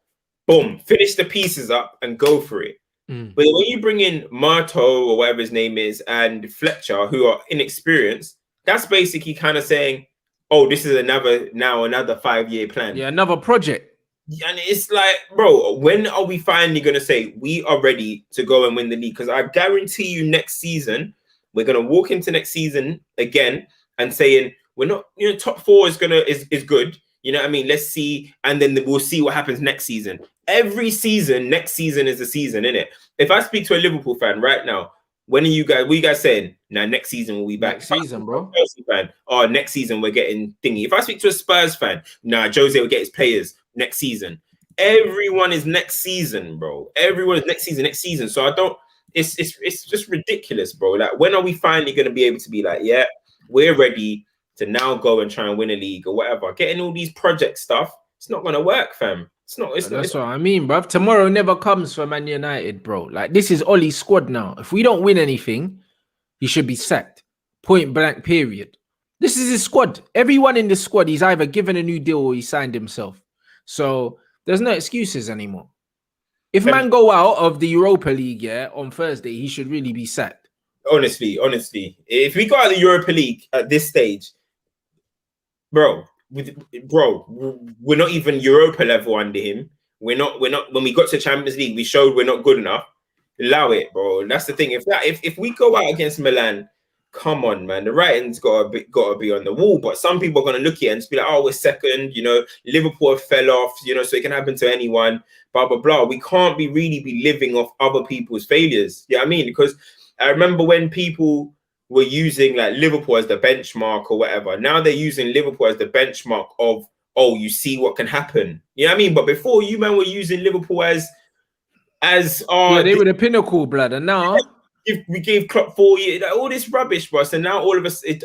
boom, finish the pieces up and go for it. But when you bring in Marto or whatever his name is and Fletcher, who are inexperienced, that's basically kind of saying, oh, this is another 5-year plan. Yeah, another project. And it's like, bro, when are we finally going to say we are ready to go and win the league? Because I guarantee you next season, we're going to walk into next season again and saying, we're not, you know, top four is good. You know what I mean? Let's see. And then we'll see what happens next season. Every season, next season is a season, innit? If I speak to a Liverpool fan right now, what are you guys saying? Now, next season we'll be back. Next season, bro. Chelsea fan, oh, next season we're getting thingy. If I speak to a Spurs fan, Jose will get his players next season. Everyone is next season, bro. Everyone is next season. So I don't, it's just ridiculous, bro. Like, when are we finally going to be able to be like, yeah, we're ready to now go and try and win a league or whatever? Getting all these project stuff, it's not going to work, fam. That's what I mean, bruv. Tomorrow never comes for Man United, bro. Like, this is Ollie's squad now. If we don't win anything, he should be sacked. Point blank, period. This is his squad. Everyone in this squad, he's either given a new deal or he signed himself. So there's no excuses anymore. If man go out of the Europa League, yeah, on Thursday, he should really be sacked. Honestly, if we go out of the Europa League at this stage, bro, we're not even Europa level under him. We're not. When we got to Champions League, we showed we're not good enough. Allow it, bro. That's the thing. If we go out against Milan, come on, man. The writing's gotta be on the wall. But some people are gonna look at it and just be like, oh, we're second. You know, Liverpool fell off. You know, so it can happen to anyone. Blah blah blah. We can't really be living off other people's failures. Yeah, you know what I mean, because I remember when people were using like Liverpool as the benchmark or whatever. Now they're using Liverpool as the benchmark of, oh, you see what can happen. You know what I mean? But before, you man were using Liverpool as they were the pinnacle, blood. And now we gave Klopp 4 years, like, all this rubbish, bro. So now all of us, it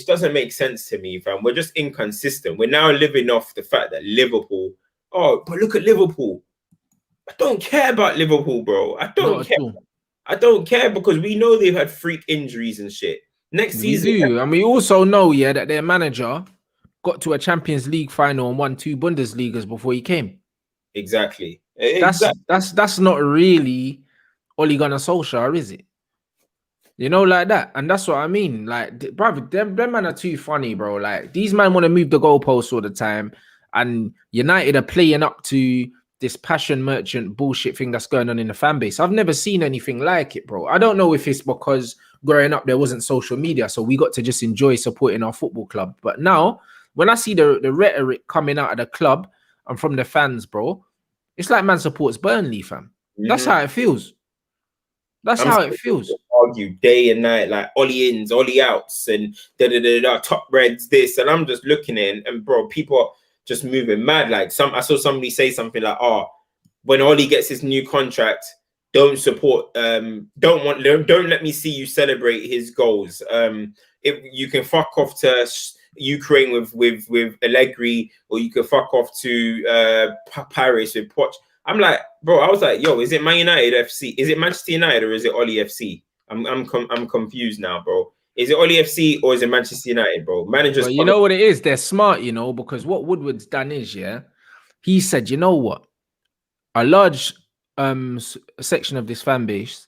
doesn't make sense to me, fam. We're just inconsistent. We're now living off the fact that Liverpool. Oh, but look at Liverpool. I don't care about Liverpool, bro. I don't care. I don't care because we know they've had freak injuries and shit. Next season, and we also know, yeah, that their manager got to a Champions League final and won 2 Bundesligas before he came. Exactly. That's not really Ole Gunnar Solskjaer, is it? You know, like that. And that's what I mean. Like, bro, them man are too funny, bro. Like, these men want to move the goalposts all the time, and United are playing up to this passion merchant bullshit thing that's going on in the fan base. I've never seen anything like it, bro. I don't know if it's because growing up, there wasn't social media, so we got to just enjoy supporting our football club. But now, when I see the rhetoric coming out of the club and from the fans, bro, it's like man supports Burnley, fam. That's how it feels. That's how it feels. Argue day and night, like Ollie ins, Ollie outs, and top reds this, and I'm just looking in, and bro, people are just moving mad. Like I saw somebody say something like, "Oh, when Ollie gets his new contract, don't let me see you celebrate his goals. If you can fuck off to Ukraine with Allegri, or you can fuck off to Paris with Poch." I'm like, bro, I was like, yo, is it Man United FC? Is it Manchester United or is it Ollie FC? I'm confused now, bro. Is it Ollie FC or is it Manchester United, bro? Managers. Well, you know what it is? They're smart, you know, because what Woodward's done is, yeah, he said, you know what? A large section of this fan base,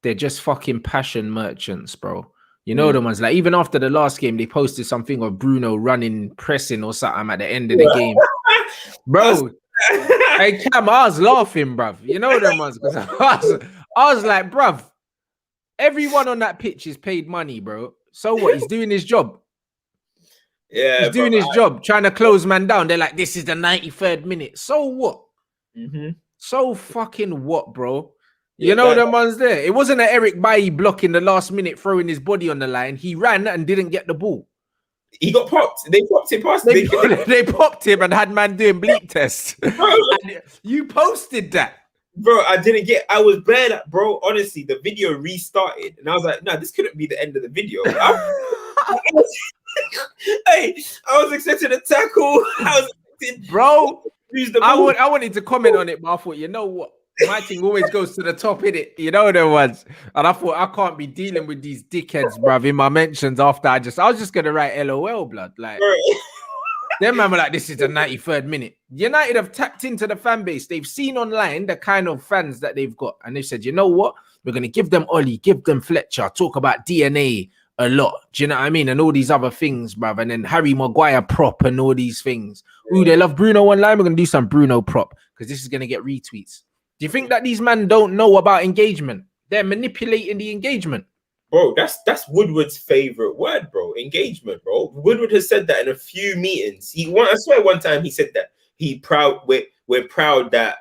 they're just fucking passion merchants, bro. You know the ones, like, even after the last game, they posted something of Bruno running, pressing or something at the end of the game. Bro, hey, Cam, I was laughing, bruv. You know them ones, because I was like, bruv, everyone on that pitch is paid money, bro. So what? He's doing his job. Yeah, he's doing his job, trying to close man down. They're like, this is the 93rd minute. So what? So fucking what, bro? You know them ones there. It wasn't an Eric Bailly block in the last minute, throwing his body on the line. He ran and didn't get the ball. He got popped. They popped him past. They popped him and had man doing bleep tests. And you posted that. Bro, I didn't get. I was bad, bro. Honestly, the video restarted, and I was like, "No, this couldn't be the end of the video." Hey, I was expecting a tackle. I was expecting, bro. I wanted to comment on it, but I thought, you know what? My thing always goes to the top, innit? You know the ones. And I thought, I can't be dealing with these dickheads, bruv, in my mentions after I was just gonna write LOL, blood. Like, them man were like, this is the 93rd minute. United have tapped into the fan base. They've seen online the kind of fans that they've got. And they said, you know what? We're gonna give them Ollie, give them Fletcher, talk about DNA a lot. Do you know what I mean? And all these other things, bruv. And then Harry Maguire prop and all these things. Ooh, they love Bruno online. We're gonna do some Bruno prop because this is gonna get retweets. Do you think that these men don't know about engagement? They're manipulating the engagement. Bro, that's Woodward's favorite word, bro. Engagement, bro. Woodward has said that in a few meetings. I swear one time he said that we're proud that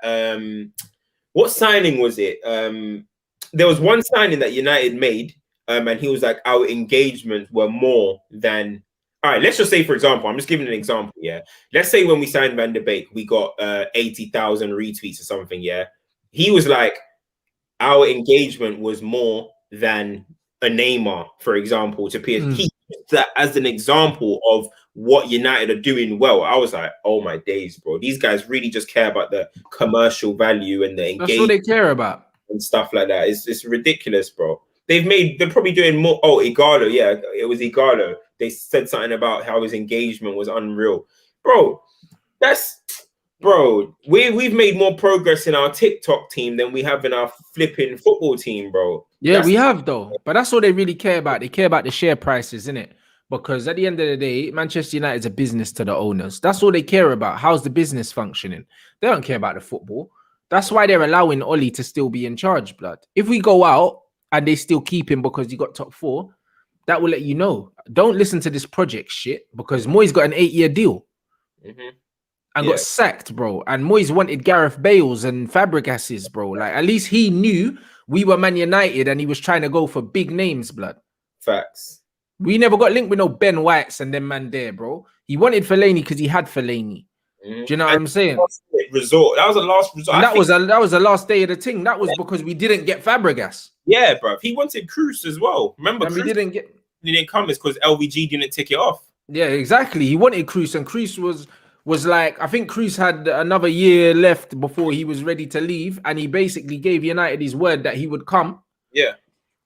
what signing was it? There was one signing that United made, and he was like, our engagements were more than. All right, let's just say, for example, I'm just giving an example, yeah. Let's say when we signed Van der Beek, we got 80,000 retweets or something, yeah. He was like, our engagement was more than a Neymar, for example, to PSG. He used that as an example of what United are doing well. I was like, oh my days, bro. These guys really just care about the commercial value and the engagement. That's what they care about. And stuff like that. It's ridiculous, bro. They're probably doing more. Oh, Igalo, yeah, it was Igalo. They said something about how his engagement was unreal. Bro, we've made more progress in our TikTok team than we have in our flipping football team, bro. Yeah, we have though. But that's all they really care about. They care about the share prices, innit? Because at the end of the day, Manchester United is a business to the owners. That's all they care about. How's the business functioning? They don't care about the football. That's why they're allowing Ollie to still be in charge, blood. If we go out and they still keep him because you got top 4, that will let you know. Don't listen to this project shit because Moyes got an 8-year deal. And got sacked, bro. And Moyes wanted Gareth Bales and Fabregas's, bro. Like, at least he knew we were Man United and he was trying to go for big names, blood. Facts. We never got linked with no Ben Whites and them man there, bro. He wanted Fellaini because he had Fellaini. Do you know what I'm saying? Resort. That was the last resort. And that was the last day of the thing. That was because we didn't get Fabregas. Yeah, bro. He wanted Cruz as well. Remember, and we didn't get. He didn't come. It's because LVG didn't tick it off. Yeah, exactly. He wanted Cruz, and Cruz was like, I think Cruz had another year left before he was ready to leave, and he basically gave United his word that he would come. Yeah.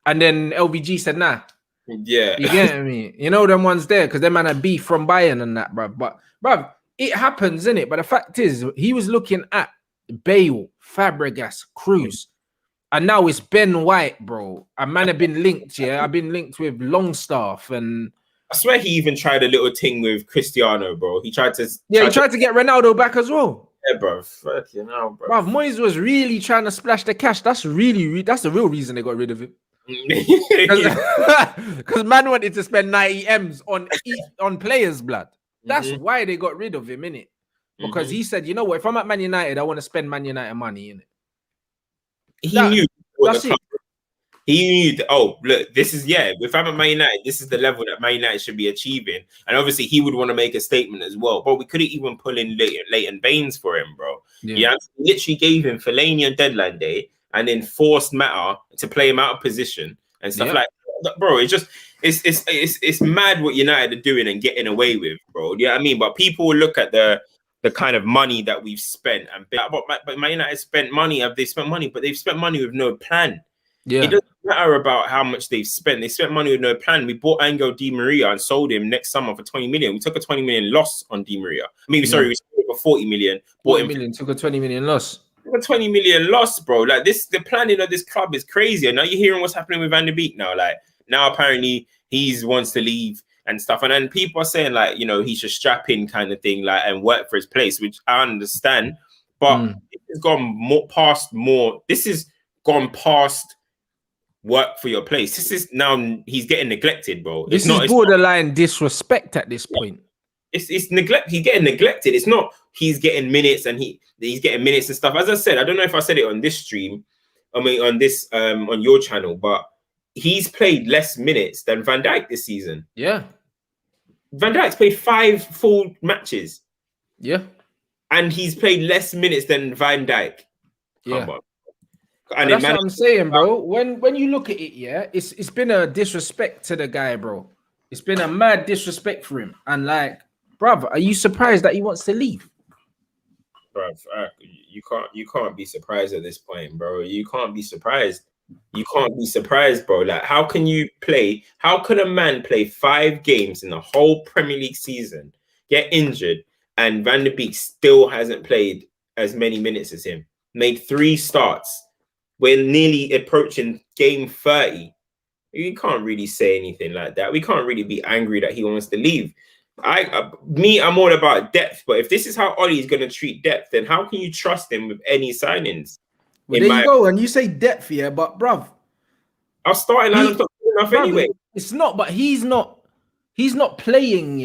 And then LVG said, nah. Yeah. You get me? You know them ones there, because them man had beef from Bayern and that, bro. But, bro, it happens, innit? But the fact is, he was looking at Bale, Fabregas, Cruz, and now it's Ben White, bro. A man have been linked, yeah? I've been linked with Longstaff and... I swear he even tried a little thing with Cristiano, bro. He tried to... Yeah, he tried to get Ronaldo back as well. Yeah, bro. Fucking hell, bro. Bruv, Moyes was really trying to splash the cash. That's the real reason they got rid of him. Because man wanted to spend 90 M's on players' blood. That's why they got rid of him, innit? Because he said, you know what, if I'm at Man United, I want to spend Man United money, innit? He knew what that's the club. He knew that, oh, look, this is, if I'm at Man United, this is the level that Man United should be achieving. And obviously, he would want to make a statement as well. But we couldn't even pull in Leighton Baines for him, bro. Yeah, literally gave him Fellaini on deadline day and then forced Mata to play him out of position and stuff like that. Bro, it's mad what United are doing and getting away with, bro. You know what I mean? But people will look at the kind of money that we've spent and be like, but Man United spent money. Have they spent money? But they've spent money with no plan. Yeah. It doesn't matter about how much they've spent. They spent money with no plan. We bought Angel Di Maria and sold him next summer for 20 million. We took a 20 million loss on Di Maria. Sorry, we sold him for 40 million. Bought 40 million, took a 20 million loss. A 20 million loss, bro. Like this, the planning of this club is crazy. And now you're hearing what's happening with Van der Beek now. Like now apparently he wants to leave and stuff. And then people are saying like, you know, he should strap in kind of thing, like, and work for his place, which I understand. But it's gone past this is gone past work for your place. This is now he's getting neglected, bro. This is borderline disrespect at this point. It's neglect. He's getting neglected. It's not he's getting minutes and he's getting minutes and stuff. As I said, I don't know if I said it on this stream, on this on your channel, but he's played less minutes than Van Dijk this season. Yeah. Van Dijk's played 5 full matches. Yeah. And he's played less minutes than Van Dijk. Come on. And that's what I'm saying, bro. When you look at it, it's been a disrespect to the guy, bro. It's been a mad disrespect for him. And like, brother, are you surprised that he wants to leave? Bro, you can't be surprised at this point, bro. You can't be surprised. You can't be surprised, bro. Like, how can a man play 5 games in the whole Premier League season, get injured, and Van der Beek still hasn't played as many minutes as him? Made 3 starts. We're nearly approaching game 30. You can't really say anything like that. We can't really be angry that he wants to leave. I'm all about depth, but if this is how Ollie's going to treat depth, then how can you trust him with any signings? Well, there you go, and you say depth, but bruv, our starting lineup's not good enough anyway. It's not, but he's not playing,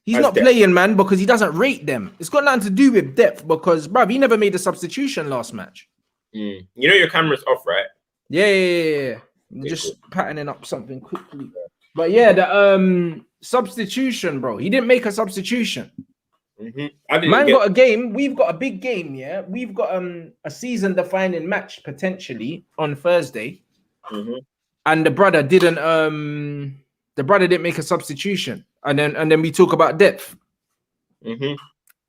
He's not playing, man, because he doesn't rate them. It's got nothing to do with depth, because bruv, he never made a substitution last match. You know your camera's off, right? Yeah. Just patterning up something quickly. But yeah, the substitution, bro. He didn't make a substitution. Man got a game. We've got a big game, We've got a season-defining match potentially on Thursday. And the brother didn't make a substitution. And then we talk about depth.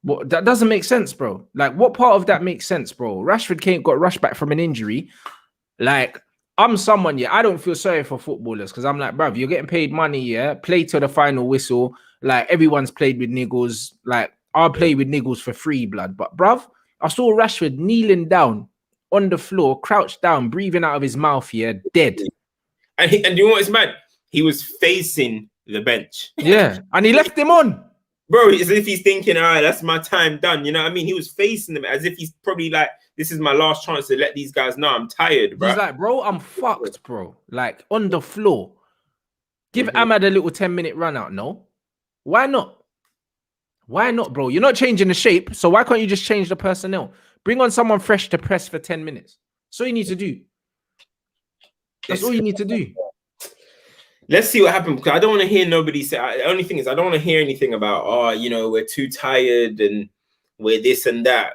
Well, that doesn't make sense, bro. Like, what part of that makes sense, bro? Rashford got rushed back from an injury. Like, I'm someone, I don't feel sorry for footballers because I'm like, bruv, you're getting paid money, play to the final whistle. Like, everyone's played with niggles. Like, I'll play with niggles for free, blood. But, bruv, I saw Rashford kneeling down on the floor, crouched down, breathing out of his mouth, dead. And you know what's mad? He was facing the bench. Yeah, and he left him on. Bro, as if he's thinking, all right, that's my time done. You know what I mean? He was facing them as if he's probably like, this is my last chance to let these guys know I'm tired, bro. He's like, bro, I'm fucked, bro. Like, on the floor. Give Ahmad a little 10-minute run out, no? Why not? Why not, bro? You're not changing the shape, so why can't you just change the personnel? Bring on someone fresh to press for 10 minutes. That's all you need to do. That's all you need to do. Let's see what happens, because I don't want to hear nobody say. The only thing is, I don't want to hear anything about, we're too tired and we're this and that.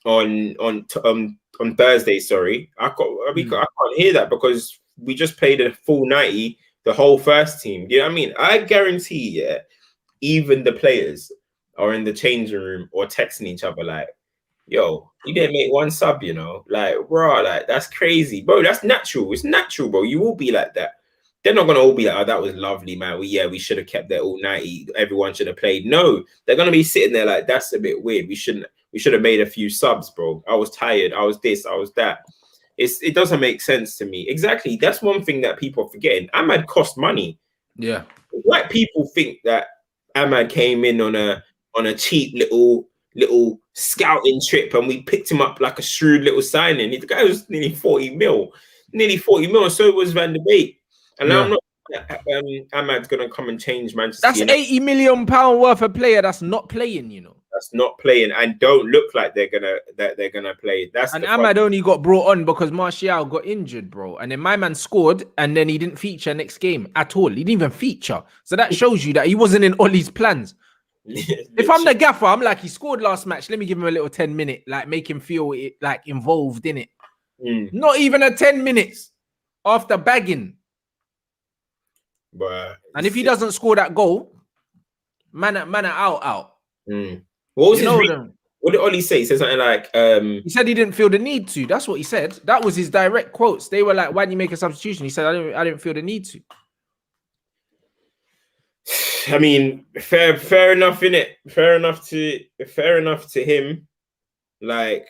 On Thursday, sorry, I can't hear that because we just played a full 90, the whole first team. You know what I mean? I guarantee, even the players are in the changing room or texting each other like, "Yo, you didn't make one sub, like, bro, like that's crazy, bro. That's natural. It's natural, bro. You will be like that." They're not going to all be like, "Oh, that was lovely, man. We should have kept that all 90. Everyone should have played." No, they're going to be sitting there like, "That's a bit weird. We should have made a few subs, bro. I was tired. I was this. I was that." It doesn't make sense to me. Exactly. That's one thing that people are forgetting. Ahmad cost money. Yeah. White people think that Ahmad came in on a cheap little scouting trip and we picked him up like a shrewd little signing. The guy was nearly 40 mil. nearly 40 mil. So was Van de Beek. And now Yeah. I'm not. Ahmad's gonna come and change Manchester That's United. £80 million worth of player that's not playing, you know. That's not playing and don't look like they're gonna play. That's And the Ahmad only got brought on because Martial got injured, bro. And then my man scored, and then he didn't feature next game at all. He didn't even feature. So that shows you that he wasn't in Ollie's plans. If I'm the gaffer, I'm like, he scored last match. Let me give him a little 10-minute, like make him feel it, like involved in it. Not even a 10 minutes after bagging. But And if he doesn't score that goal, man out. What was what did Ollie say? He said something like he said he didn't feel the need to. That's what he said. That was his direct quotes. They were like, why didn't you make a substitution? He said, I didn't feel the need to. I mean, fair enough, innit? Fair enough to him. Like,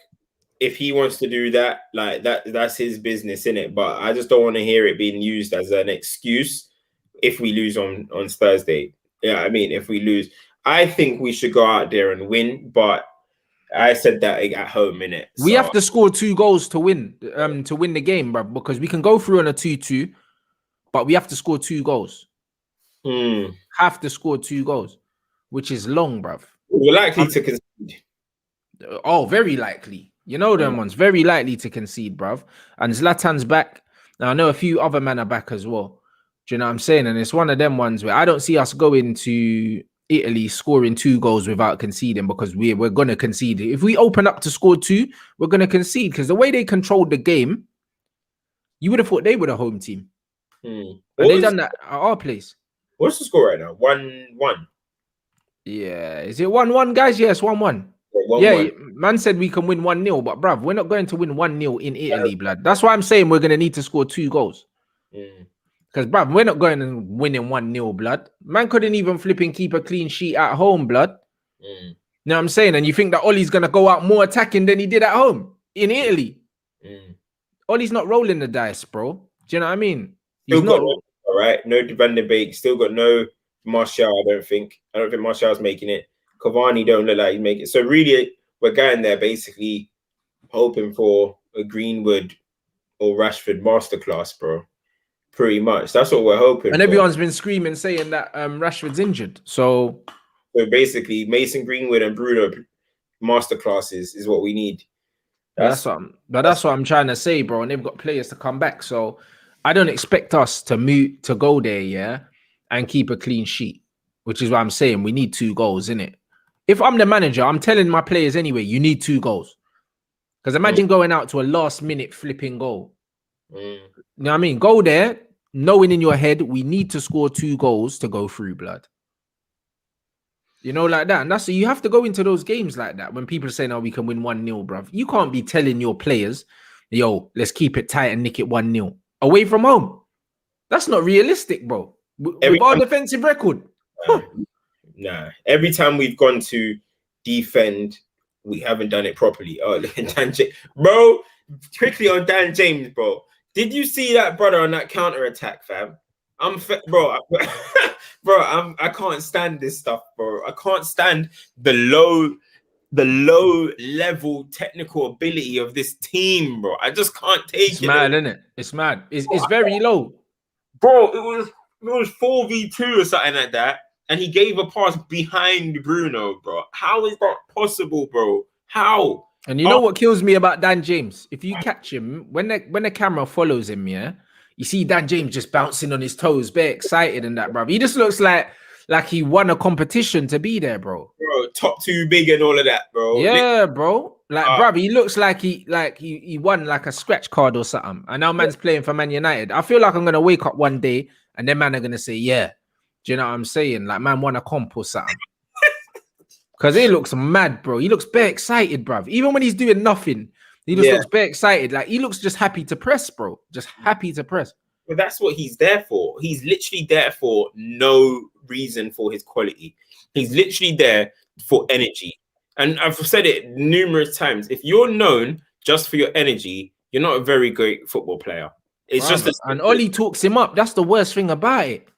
if he wants to do that, like that's his business, innit? But I just don't want to hear it being used as an excuse if we lose on Thursday. Yeah, I mean, if we lose, I think we should go out there and win, but I said that at home, innit? We have to score 2 goals to win the game, bro, because we can go through on a 2-2, but we have to score 2 goals. Have to score 2 goals, which is long, bruv. We're likely to concede. Oh, very likely. You know them ones. Very likely to concede, bruv. And Zlatan's back. Now, I know a few other men are back as well. Do you know what I'm saying? And it's one of them ones where I don't see us going to Italy scoring 2 goals without conceding, because we're going to concede. If we open up to score 2, we're going to concede, because the way they controlled the game, you would have thought they were the home team. And they done that at our place. What's the score right now? 1-1. Yeah. Is it 1-1, guys? Yes, 1-1. Yeah, man said we can win 1-0, but bruv, we're not going to win 1-0 in Italy, blood. That's why I'm saying we're going to need to score 2 goals. Because, bruv, we're not going and winning 1-0, blood. Man couldn't even flipping keep a clean sheet at home, blood. You know what I'm saying? And you think that Ollie's going to go out more attacking than he did at home in Italy. Ollie's not rolling the dice, bro. Do you know what I mean? He's still got all right. No Van de Beek. Still got no Martial, I don't think Martial's making it. Cavani don't look like he's making it. So really, we're going there basically hoping for a Greenwood or Rashford masterclass, bro. Pretty much. That's what we're hoping. And everyone's been screaming, saying that Rashford's injured. So basically, Mason Greenwood and Bruno masterclasses is what we need. That's what I'm trying to say, bro. And they've got players to come back. So I don't expect us to go there, yeah, and keep a clean sheet, which is what I'm saying. We need 2 goals, innit? If I'm the manager, I'm telling my players anyway, you need 2 goals. Because imagine going out to a last-minute flipping goal. You know what I mean? Go there, knowing in your head, we need to score 2 goals to go through, blood. You know, like that. And that's, you have to go into those games like that. When people say, no, we can win 1-0, bruv. You can't be telling your players, yo, let's keep it tight and nick it 1-0 away from home. That's not realistic, bro. With our defensive record. Nah. Every time we've gone to defend, we haven't done it properly. Oh, Dan James. Bro, quickly on Dan James, bro. Did you see that brother on that counter attack, fam? Bro, I can't stand this stuff, bro. I can't stand the low level technical ability of this team, bro. I just can't take it. It's mad, isn't it? It's mad. It's very low. Bro, it was 4v2 or something like that. And he gave a pass behind Bruno, bro. How is that possible, bro? How? And you know what kills me about Dan James? If you catch him, when the camera follows him, yeah, you see Dan James just bouncing on his toes, very excited and that, bro. He just looks like he won a competition to be there, bro. Bro, top 2 big and all of that, bro. Yeah, bro. Like, bro, he looks like he won like a scratch card or something. And now man's playing for Man United. I feel like I'm gonna wake up one day and then man are gonna say, yeah. Do you know what I'm saying? Like, man won a comp or something. Because he looks mad, bro. He looks very excited, bro. Even when he's doing nothing, he just looks very excited. Like, he looks just happy to press, bro. Just happy to press. But that's what he's there for. He's literally there for no reason for his quality. He's literally there for energy. And I've said it numerous times. If you're known just for your energy, you're not a very great football player. It's just and Ollie talks him up. That's the worst thing about it.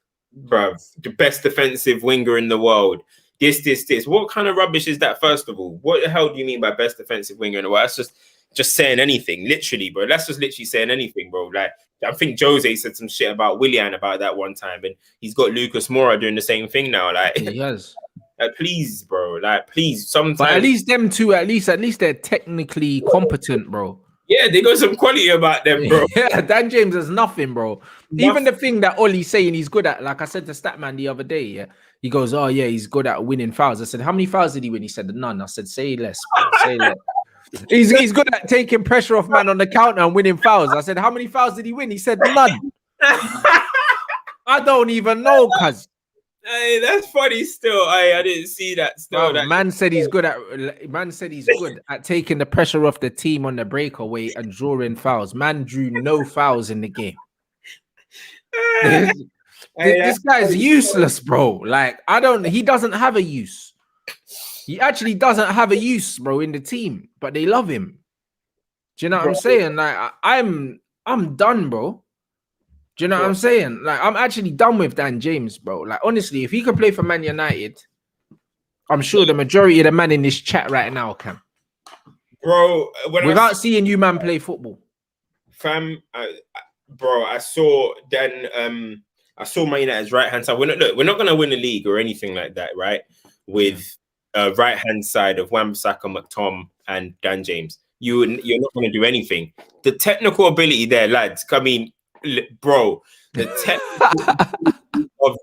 Bruv, the best defensive winger in the world. this. What kind of rubbish is that? First of all, what the hell do you mean by best defensive winger in the world? That's just saying anything, literally, bro. That's just literally saying anything, bro. Like, I think Jose said some shit about Willian about that one time, and he's got Lucas Moura doing the same thing now. Like, he has. Like, please, bro. Like, please. Sometimes, but at least them two, at least they're technically competent, bro. Yeah, they got some quality about them, bro. Yeah, Dan James has nothing, bro. Even the thing that Ollie's saying he's good at, like I said to Statman the other day, yeah, he goes, "Oh yeah, he's good at winning fouls." I said, "How many fouls did he win?" He said, "None." I said, "Say less, bro. Say less." He's good at taking pressure off man on the counter and winning fouls. I said, "How many fouls did he win?" He said, "None." I don't even know, cuz. Hey, that's funny. Still, I didn't see that. Still, Bro, man said he's good at taking the pressure off the team on the breakaway and drawing fouls. Man drew no fouls in the game. This guy's useless, bro. Like, he doesn't have a use. He actually doesn't have a use, bro, in the team, but they love him. Do you know what I'm saying? Like, I'm done, bro. Do you know what I'm saying? Like, I'm actually done with Dan James, bro. Like, honestly, if he could play for Man United, I'm sure the majority of the man in this chat right now can. Bro, without seeing you man play football. Fam, bro, I saw Man United's right-hand side. We're not going to win the league or anything like that, right? With right-hand side of Wan-Bissaka, McTom, and Dan James. You're not going to do anything. The technical ability there, lads, I mean, bro, the technical of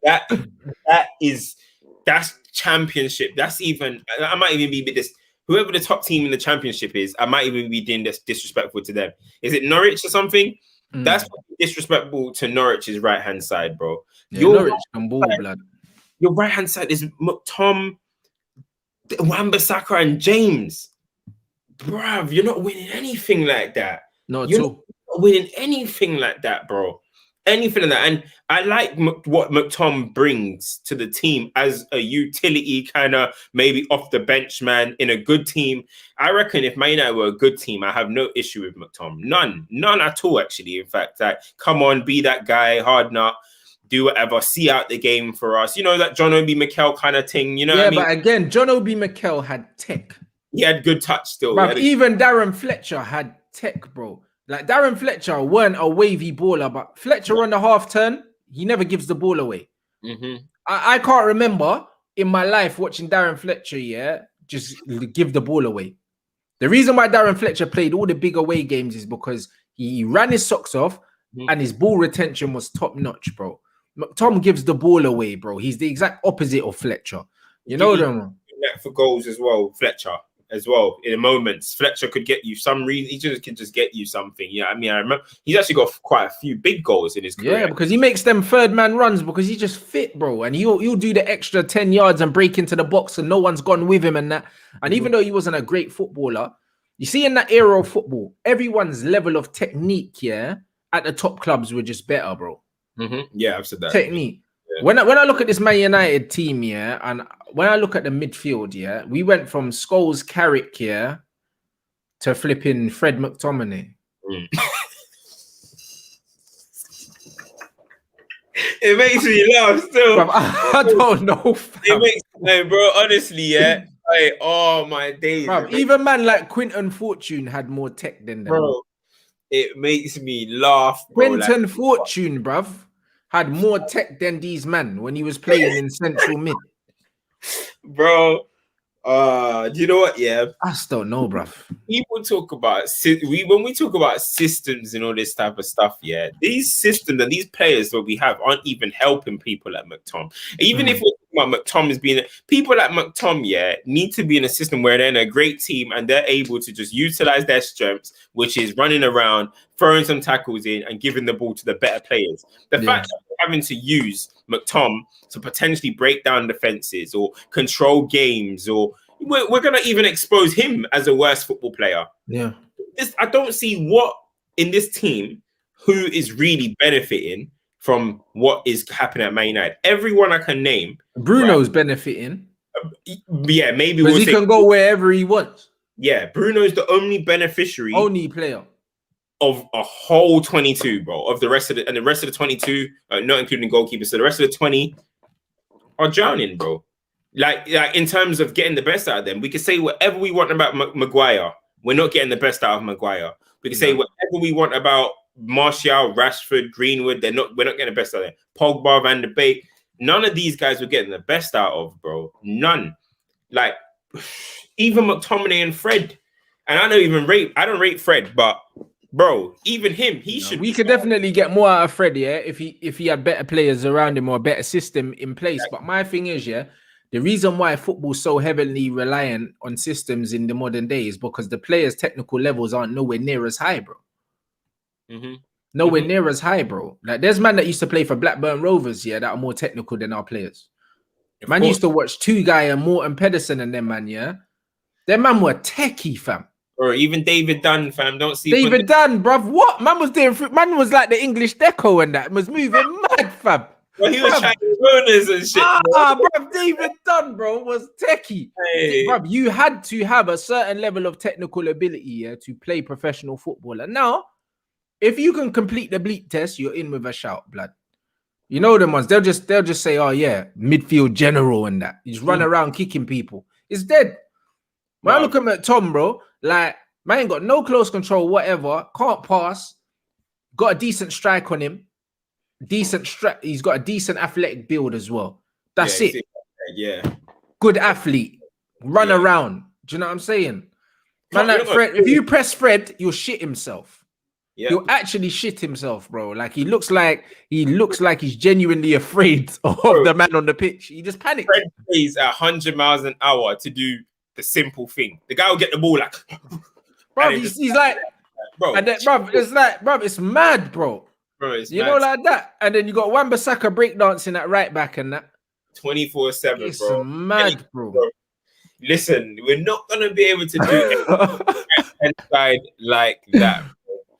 that's championship. That's even, I might even be this, whoever the top team in the championship is, I might even be doing this disrespectful to them. Is it Norwich or something? That's disrespectful to Norwich's right-hand side, bro. Yeah, Norwich can ball, blood. Your right-hand side is Tom, Wan-Bissaka, and James. Bruv, you're not winning anything like that. Not at all. Not winning anything like that, bro. Anything like that. And I like what McTom brings to the team as a utility kind of maybe off the bench man in a good team. I reckon if Man United were a good team, I have no issue with McTom. None at all, actually. In fact, like, come on, be that guy, hard nut, do whatever, see out the game for us. You know, that John Obi Mikel kind of thing. You know what I mean? But again, John Obi Mikel had tech. He had good touch still. Bruv, even Darren Fletcher had tech, bro. Like, Darren Fletcher weren't a wavy baller, but Fletcher on the half turn, he never gives the ball away. I can't remember in my life watching Darren Fletcher, just give the ball away. The reason why Darren Fletcher played all the big away games is because he ran his socks off and his ball retention was top notch, bro. McTom gives the ball away, bro. He's the exact opposite of Fletcher. You know them for goals as well, Fletcher. As well, in moments, Fletcher could get you some reason. He could just get you something. Yeah, I mean, I remember he's actually got quite a few big goals in his career. Yeah, because he makes them third man runs because he's just fit, bro. And he'll do the extra 10 yards and break into the box, and no one's gone with him and that. And even though he wasn't a great footballer, you see in that era of football, everyone's level of technique, at the top clubs were just better, bro. Yeah, I've said that. Technique. Yeah. When I look at this Man United team, and when I look at the midfield, we went from Scholes, Carrick, to flipping Fred McTominay. It makes me laugh still. Bro, I don't know. It makes me, bro. Honestly, like, oh my days. Bro, even man like Quinton Fortune had more tech than them. Bro, it makes me laugh. Bro. Quinton Fortune, bruv, had more tech than these men when he was playing in central mid. Bro, do you know what? Yeah, I just don't know, bruv. People talk about when we talk about systems and all this type of stuff. Yeah, these systems and these players that we have aren't even helping people like McTom. Even if we're talking about McTom as being people like McTom, need to be in a system where they're in a great team and they're able to just utilize their strengths, which is running around, throwing some tackles in, and giving the ball to the better players. The fact that we're having to use McTom to potentially break down defenses or control games, or we're going to even expose him as a worse football player. Yeah. I don't see what in this team who is really benefiting from what is happening at Man United. Everyone I can name. Bruno's benefiting. Yeah, maybe because he can go wherever he wants. Yeah, Bruno's the only beneficiary. Only player. Of a whole 22, bro. Of the rest of the 22, not including goalkeepers. So the rest of the 20 are drowning, bro. Like in terms of getting the best out of them, we can say whatever we want about Maguire. We're not getting the best out of Maguire. We can say whatever we want about Martial, Rashford, Greenwood. We're not getting the best out of them. Pogba, Van de Beek. None of these guys we're getting the best out of, bro. None. Like even McTominay and Fred. And I don't rate Fred, but bro, even him, he should. We could definitely get more out of Fred, yeah, if he had better players around him or a better system in place. But my thing is, yeah, the reason why football's so heavily reliant on systems in the modern day is because the players' technical levels aren't nowhere near as high, bro. Nowhere near as high, bro. Like there's man that used to play for Blackburn Rovers, yeah, that are more technical than our players. Man used to watch Two Guy and Morton Pedersen and them, man, yeah. Them man were techie, fam. Or even David Dunn, fam. Don't see David Dunn, bruv. What? Man was doing, man was like the English deco and that. Was moving mad, fam. Well, he was trying corners and shit. Bruv, David Dunn, bro, was techie. Hey. Bruv, you had to have a certain level of technical ability, yeah, to play professional football. And now, if you can complete the bleep test, you're in with a shout, blood. You know them ones. They'll just say, oh yeah, midfield general and that. You just run around kicking people. It's dead. When I look at Tom, bro, like man ain't got no close control, whatever. Can't pass. Got a decent strike on him. He's got a decent athletic build as well. That's it. Yeah. Good athlete. Run around. Do you know what I'm saying? Man, like Fred, if you press Fred, he'll shit himself. Yeah. He'll actually shit himself, bro. Like he looks like he's genuinely afraid of the man on the pitch. He just panics. Fred plays at 100 miles an hour to do the simple thing. The guy will get the ball like, bro. He's like, bro. And then, bro, it's like, bro, it's mad, bro. Bro, it's you know, like that. And then you got Wan-Bissaka breakdancing at right back and that. 24/7, bro. It's mad, bro. Listen, we're not gonna be able to do inside like that.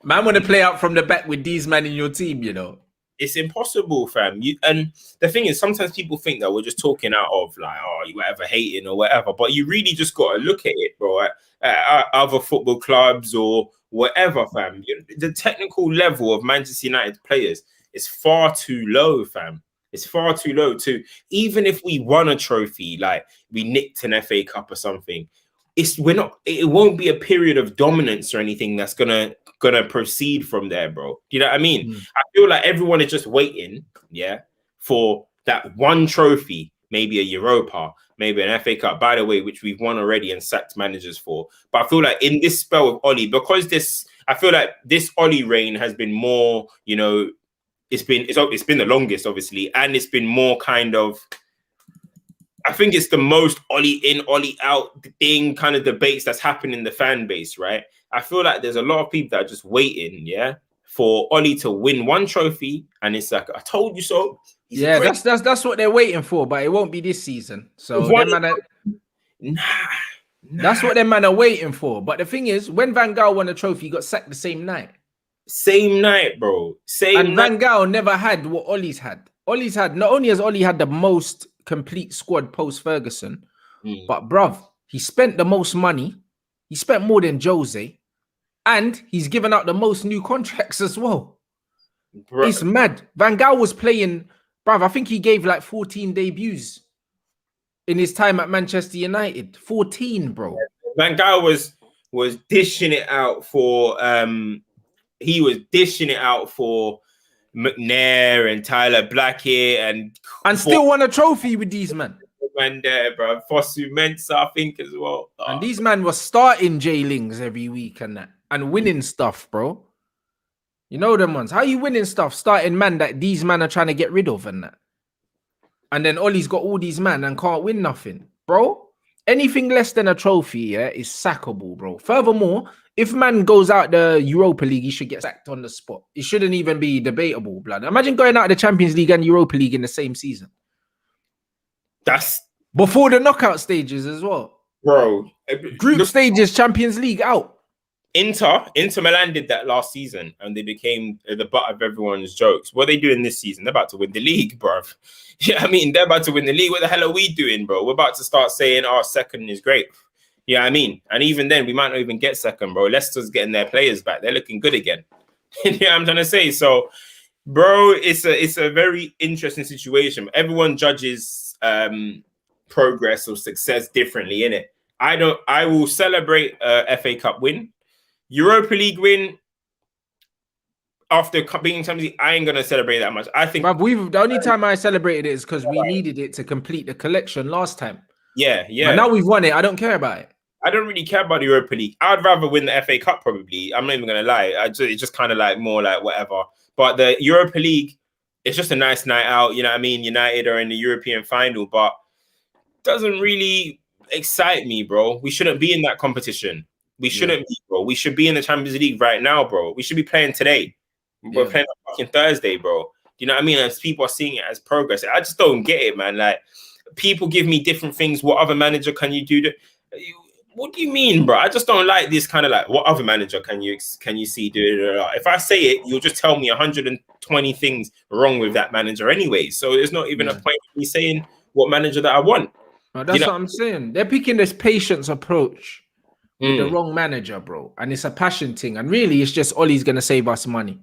Man, want to play out from the back with these men in your team, you know. It's impossible, fam. And the thing is, sometimes people think that we're just talking out of like, oh, you whatever hating or whatever. But you really just got to look at it, bro. At other football clubs or whatever, fam. The technical level of Manchester United players is far too low, fam. It's far too low. Even if we won a trophy, like we nicked an FA Cup or something, it won't be a period of dominance or anything that's gonna proceed from there, bro. You know what I mean? I feel like everyone is just waiting, yeah, for that one trophy, maybe a Europa, maybe an FA Cup, by the way, which we've won already and sacked managers for. But I feel like in this spell of Oli, because I feel like this Oli reign has been more, you know, it's been the longest, obviously, and it's been more kind of, I think it's the most Oli in, Oli out thing kind of debates that's happened in the fan base, right? I feel like there's a lot of people that are just waiting, yeah, for Oli to win one trophy, and it's like, I told you so. Yeah, that's what they're waiting for, but it won't be this season. So that's what them man are waiting for. But the thing is, when Van Gaal won a trophy, he got sacked the same night. Same night, bro. And Van Gaal never had what Ollie's had. Ollie's had, not only has Ollie had the most complete squad post Ferguson, but bruv, he spent the most money. He spent more than Jose, and he's given out the most new contracts as well. Bro. It's mad. Van Gaal was playing, bruv, I think he gave like 14 debuts in his time at Manchester United. 14, bro. Van Gaal was dishing it out for he was dishing it out for McNair and Tyler Blackett and still won a trophy with these men. Man there, bro. Fosu Mensah, I think, as well. And these men were starting J-Lings every week and that, and winning stuff, bro. You know them ones. How you winning stuff? Starting man that these men are trying to get rid of and that. And then Ollie's got all these men and can't win nothing. Bro, anything less than a trophy, yeah, is sackable, bro. Furthermore, if man goes out the Europa League, he should get sacked on the spot. It shouldn't even be debatable, blood. Imagine going out of the Champions League and Europa League in the same season. That's before the knockout stages as well. Bro. Group stages, Champions League out. Inter Milan did that last season and they became the butt of everyone's jokes. What are they doing this season? They're about to win the league, bro. Yeah, I mean, they're about to win the league. What the hell are we doing, bro? We're about to start saying, oh, second is great. Yeah, I mean, and even then, we might not even get second, bro. Leicester's getting their players back. They're looking good again. You know what I'm trying to say? So, bro, it's a very interesting situation. Everyone judges progress or success differently in it. I will celebrate a FA Cup win. Europa League win after being Champions League, I ain't gonna celebrate that much. I think the only time I celebrated it is because we needed it to complete the collection last time. Yeah. But now we've won it. I don't care about it. I don't really care about the Europa League. I'd rather win the FA Cup probably. I'm not even gonna lie. It's just kind of like more like whatever. But the Europa League, it's just a nice night out. You know what I mean? United are in the European final, but doesn't really excite me, bro. We shouldn't be in that competition. We shouldn't be, bro. We should be in the Champions League right now, bro. We should be playing today. We're playing on fucking Thursday, bro. You know what I mean? As people are seeing it as progress. I just don't get it, man. Like, people give me different things. What other manager can you do? What do you mean, bro? I just don't like this kind of like, what other manager can you see do it? If I say it, you'll just tell me 120 things wrong with that manager anyway. So there's not even a point of me saying what manager that I want. No, that's what I'm saying. They're picking this patience approach with the wrong manager, bro. And it's a passion thing. And really, it's just Ollie's going to save us money.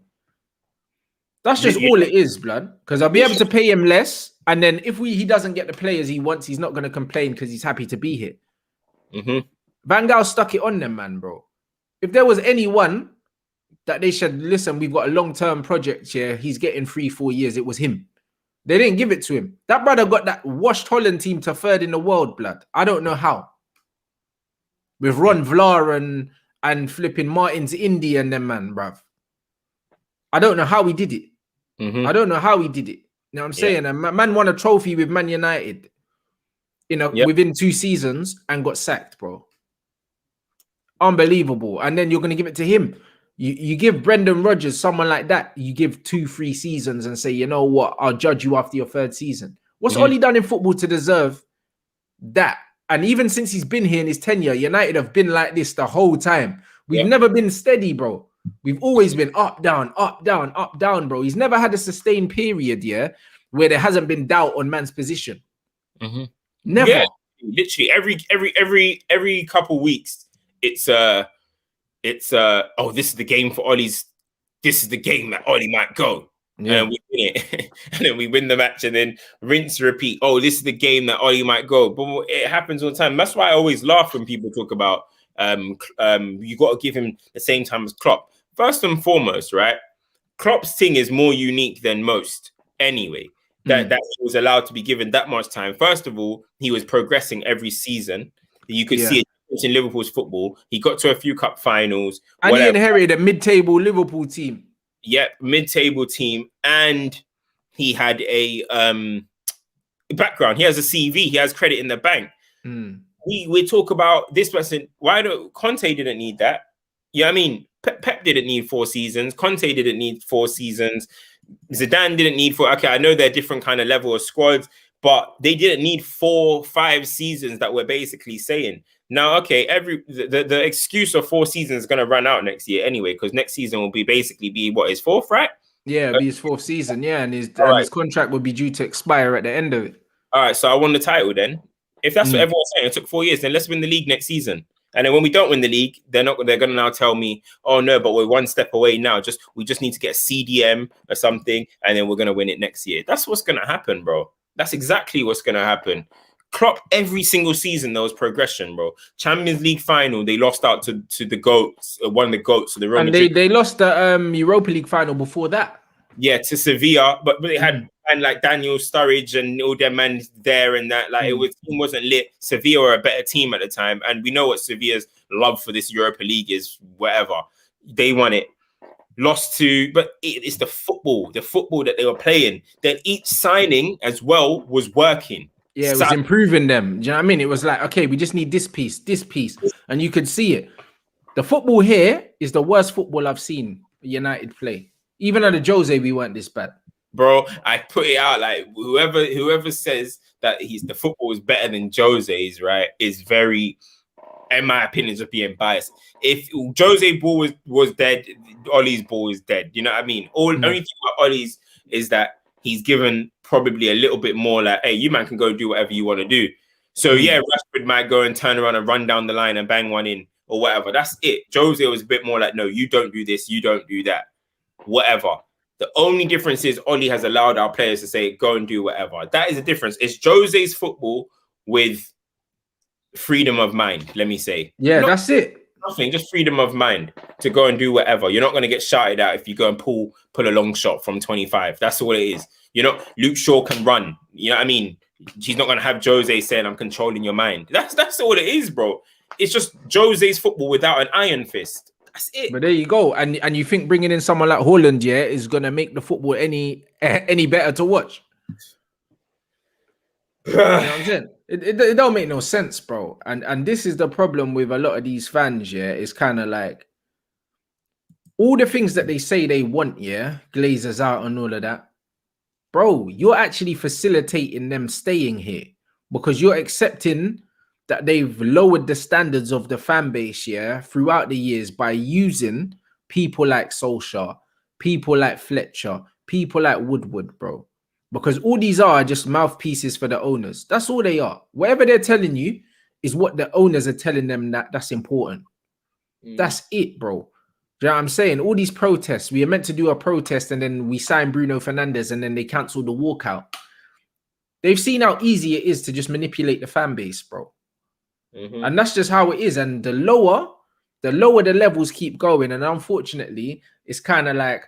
That's just all it is, blood. Because I'll be able to pay him less. And then if he doesn't get the players he wants, he's not going to complain because he's happy to be here. Van Gaal stuck it on them, man, bro. If there was anyone that they should, listen, we've got a long-term project here, he's getting 3-4 years, it was him. They didn't give it to him. That brother got that washed Holland team to third in the world, blood. I don't know how. With Ron Vlaar and flipping Martin's Indy and them, man, bruv. I don't know how he did it. I don't know how he did it. You know what I'm saying? And man won a trophy with Man United within 2 seasons and got sacked, bro. Unbelievable. And then you're going to give it to him. You give Brendan Rodgers, someone like that, you give 2-3 seasons and say, you know what, I'll judge you after your 3rd season. What's Ollie done in football to deserve that? And even since he's been here in his tenure, United have been like this the whole time. We've never been steady, bro. We've always been up, down, up, down, up, down, bro. He's never had a sustained period, where there hasn't been doubt on man's position. Never. Yeah, literally every couple weeks, it's oh, this is the game for Ollie's. This is the game that Ollie might go. And we win it. And then we win the match and then rinse, repeat. Oh, this is the game that Ollie might go. But it happens all the time. That's why I always laugh when people talk about you got to give him the same time as Klopp. First and foremost, right? Klopp's thing is more unique than most anyway. That he was allowed to be given that much time. First of all, he was progressing every season. You could see it in Liverpool's football. He got to a few cup finals. And he inherited a mid-table Liverpool team. Yep, mid-table team. And he had a background. He has a CV. He has credit in the bank. We talk about this person. Why don't Conte didn't need that? You know what I mean? Pep didn't need 4 seasons. Conte didn't need 4 seasons. Zidane didn't need 4. Okay, I know they're different kind of level of squads, but they didn't need 4-5 seasons that we're basically saying. Now, okay, the excuse of 4 seasons is going to run out next year anyway, because next season will be his 4th, right? Yeah, it'll be his 4th season, and his contract will be due to expire at the end of it. All right, so I won the title then. If that's what everyone's saying, it took 4 years, then let's win the league next season. And then when we don't win the league, they're going to now tell me, oh no, but we're 1 step away now. We just need to get a CDM or something, and then we're going to win it next year. That's what's going to happen, bro. That's exactly what's going to happen. Klopp, every single season there was progression, bro. Champions League final, they lost out to the GOATs, one of the GOATs of the Real Madrid. And they lost the Europa League final before that. Yeah, to Sevilla, but they had and like Daniel Sturridge and all their men there and that. Like team wasn't lit. Sevilla were a better team at the time, and we know what Sevilla's love for this Europa League is. Whatever, they won it. Lost to, but it's the football that they were playing. Then each signing as well was working. Yeah, it was improving them. Do you know what I mean? It was like, okay, we just need this piece, and you could see it. The football here is the worst football I've seen United play. Even under Jose, we weren't this bad. Bro, I put it out like whoever says that the football is better than Jose's, right, is very, in my opinion, just being biased. If Jose ball was dead, Ollie's ball is dead. You know what I mean? Only thing about Ollie's is that he's given probably a little bit more like, hey, you man can go do whatever you want to do. So yeah, Rashford might go and turn around and run down the line and bang one in or whatever. That's it. Jose was a bit more like, no, you don't do this, you don't do that. Whatever. The only difference is Ollie has allowed our players to say, go and do whatever. That is the difference. It's Jose's football with freedom of mind, let me say. Yeah, that's it. Nothing, just freedom of mind to go and do whatever. You're not going to get shouted at if you go and pull a long shot from 25. That's all it is. You know, Luke Shaw can run. You know what I mean? He's not going to have Jose saying, I'm controlling your mind. That's all it is, bro. It's just Jose's football without an iron fist. That's it. But there you go. And you think bringing in someone like Haaland, yeah, is going to make the football any better to watch? You know what I'm saying? It don't make no sense, bro. And this is the problem with a lot of these fans, yeah. It's kind of like all the things that they say they want, yeah, Glazers out and all of that. Bro, you're actually facilitating them staying here because you're accepting that they've lowered the standards of the fan base, yeah, throughout the years by using people like Solskjaer, people like Fletcher, people like Woodward, bro. Because all these are just mouthpieces for the owners. That's all they are. Whatever they're telling you is what the owners are telling them that's important. That's it, bro. Do you know what I'm saying? All these protests, we are meant to do a protest and then we sign Bruno Fernandes and then they cancel the walkout. They've seen how easy it is to just manipulate the fan base, bro. And that's just how it is. And the lower the levels keep going. And unfortunately, it's kind of like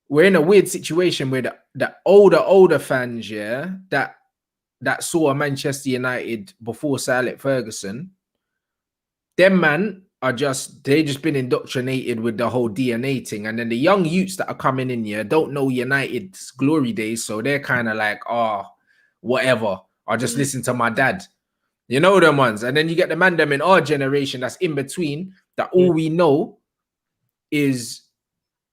we're in a weird situation where the older fans, yeah, that saw Manchester United before Sir Alex Ferguson, them man are just been indoctrinated with the whole DNA thing. And then the young youths that are coming in here don't know United's glory days. So they're kind of like, oh, whatever. I'll just listen to my dad. You know them ones. And then you get the man them in our generation that's in between that all we know is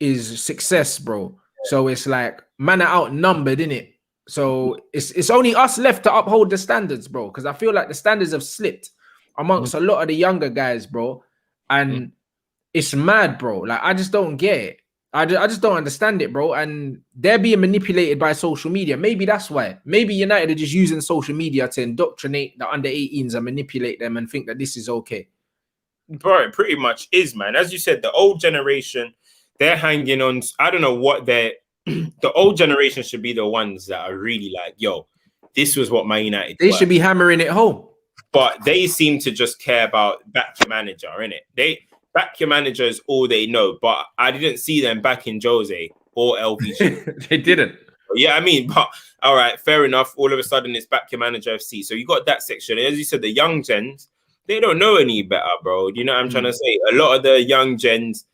success, bro. So it's like man are outnumbered, innit? So it's only us left to uphold the standards, bro. Because I feel like the standards have slipped amongst a lot of the younger guys, bro. And it's mad, bro. Like I just don't get it. I just don't understand it, bro. And they're being manipulated by social media. Maybe that's why. Maybe United are just using social media to indoctrinate the under 18s and manipulate them and think that this is okay. Bro, it pretty much is, man. As you said, the old generation, they're hanging on. I don't know what they're. The old generation should be the ones that are really like, yo, this was what Man United They should be hammering it home. But they seem to just care about back your manager, innit? Back your manager is all they know. But I didn't see them backing Jose or LVG. They didn't. Yeah, I mean, but all right, fair enough. All of a sudden, it's back your manager FC. So you got that section. And as you said, the young gens, they don't know any better, bro. Do you know what I'm trying to say? A lot of the young gens,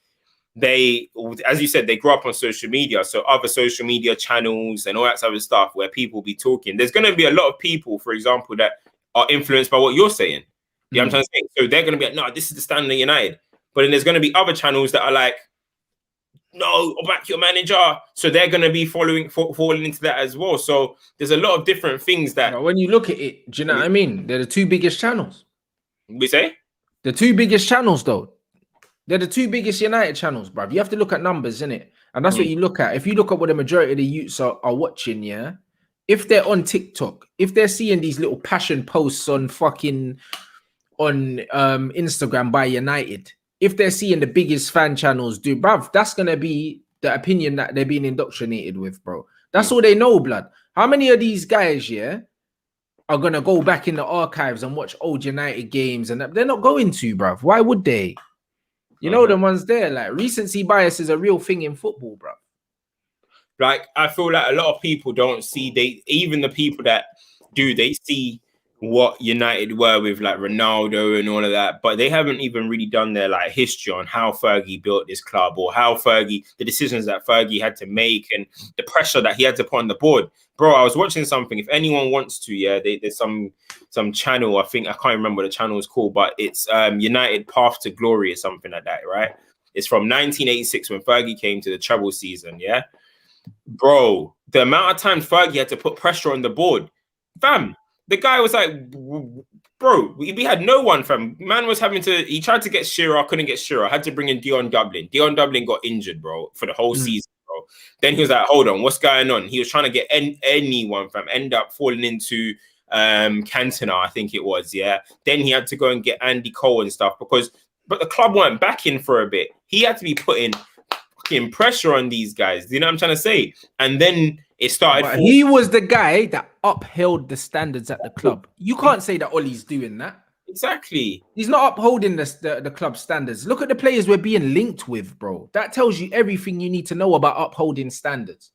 they, as you said, they grow up on social media. So other social media channels and all that type of stuff where people be talking. There's going to be a lot of people, for example, that are influenced by what you're saying. You know what I'm trying to say? So they're going to be like, no, this is the standard of United. But then there's going to be other channels that are like, no, back your manager. So they're going to be falling into that as well. So there's a lot of different things that... Now, when you look at it, do you know what I mean? They're the two biggest channels. We say? The two biggest channels, though. They're the two biggest United channels, bruv. You have to look at numbers, innit? And that's what you look at. If you look at what the majority of the youths are watching, yeah? If they're on TikTok, if they're seeing these little passion posts on Instagram by United, if they're seeing the biggest fan channels do, bruv, that's going to be the opinion that they're being indoctrinated with, bro. That's all they know, blood. How many of these guys, yeah, are going to go back in the archives and watch old United games? And they're not going to, bruv. Why would they? You know, the ones there, like recency bias is a real thing in football, bruv. Like, I feel like a lot of people don't see, even the people that do, they see what United were with like Ronaldo and all of that, but they haven't even really done their like history on how Fergie built this club or how the decisions that Fergie had to make and the pressure that he had to put on the board. Bro, I was watching something. If anyone wants to, yeah, there's some channel. I think I can't remember what the channel is called, but it's United Path to Glory or something like that, right? It's from 1986 when Fergie came to the treble season, yeah. Bro, the amount of times Fergie had to put pressure on the board, fam. The guy was like, bro, we had no one, fam. Man was he tried to get Shearer, couldn't get Shearer. Had to bring in Dion Dublin. Dion Dublin got injured, bro, for the whole season, bro. Then he was like, hold on, what's going on? He was trying to get anyone, fam. End up falling into Cantona, I think it was, yeah. Then he had to go and get Andy Cole and stuff but the club weren't backing for a bit. He had to be putting fucking pressure on these guys. You know what I'm trying to say? And then It started. But he was the guy that upheld the standards at the club. You can't say that Ollie's doing that. Exactly. He's not upholding the club standards. Look at the players we're being linked with, bro. That tells you everything you need to know about upholding standards.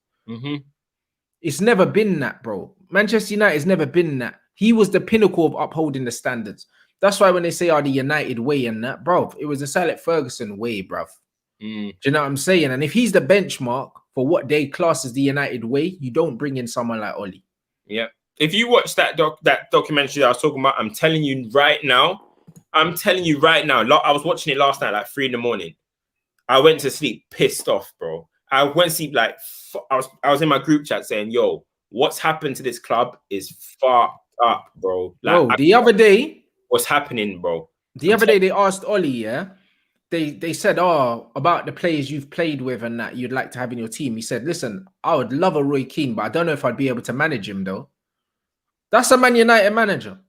It's never been that, bro. Manchester United's never been that. He was the pinnacle of upholding the standards. That's why when they say, the United way and that, bro, it was a Sir Alex Ferguson way, bro. Do you know what I'm saying? And if he's the benchmark for what they class as the United way, you don't bring in someone like Ollie. Yeah. If you watch that documentary that I was talking about, I'm telling you right now. I was watching it last night, like 3 a.m. I went to sleep pissed off, bro. I went to sleep like I was in my group chat saying, "Yo, what's happened to this club is fucked up, bro." Like, the other day, what's happening, bro? The other day they asked Ollie, yeah. They said, about the players you've played with and that you'd like to have in your team. He said, listen, I would love a Roy Keane, but I don't know if I'd be able to manage him though. That's a Man United manager.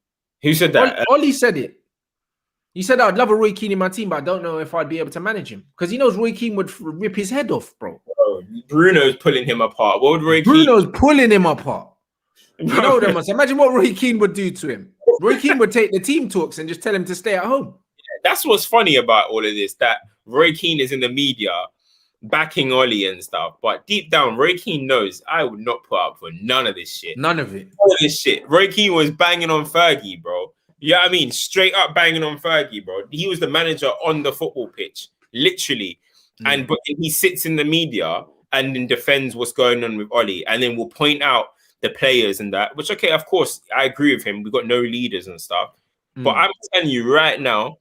Who said that? Ollie said it. He said, I'd love a Roy Keane in my team, but I don't know if I'd be able to manage him. Because he knows Roy Keane would rip his head off, bro. Bruno's pulling him apart. What would Bruno's pulling him apart. You know them. Imagine what Roy Keane would do to him. Roy Keane would take the team talks and just tell him to stay at home. Yeah, that's what's funny about all of this, that Roy Keane is in the media backing Ollie and stuff. But deep down, Roy Keane knows I would not put up for none of this shit. None of it. All of this shit. Roy Keane was banging on Fergie, bro. You know what I mean? Straight up banging on Fergie, bro. He was the manager on the football pitch, literally. But he sits in the media and then defends what's going on with Ollie, and then will point out the players and that, which, okay, of course, I agree with him. We've got no leaders and stuff. But I'm telling you right now,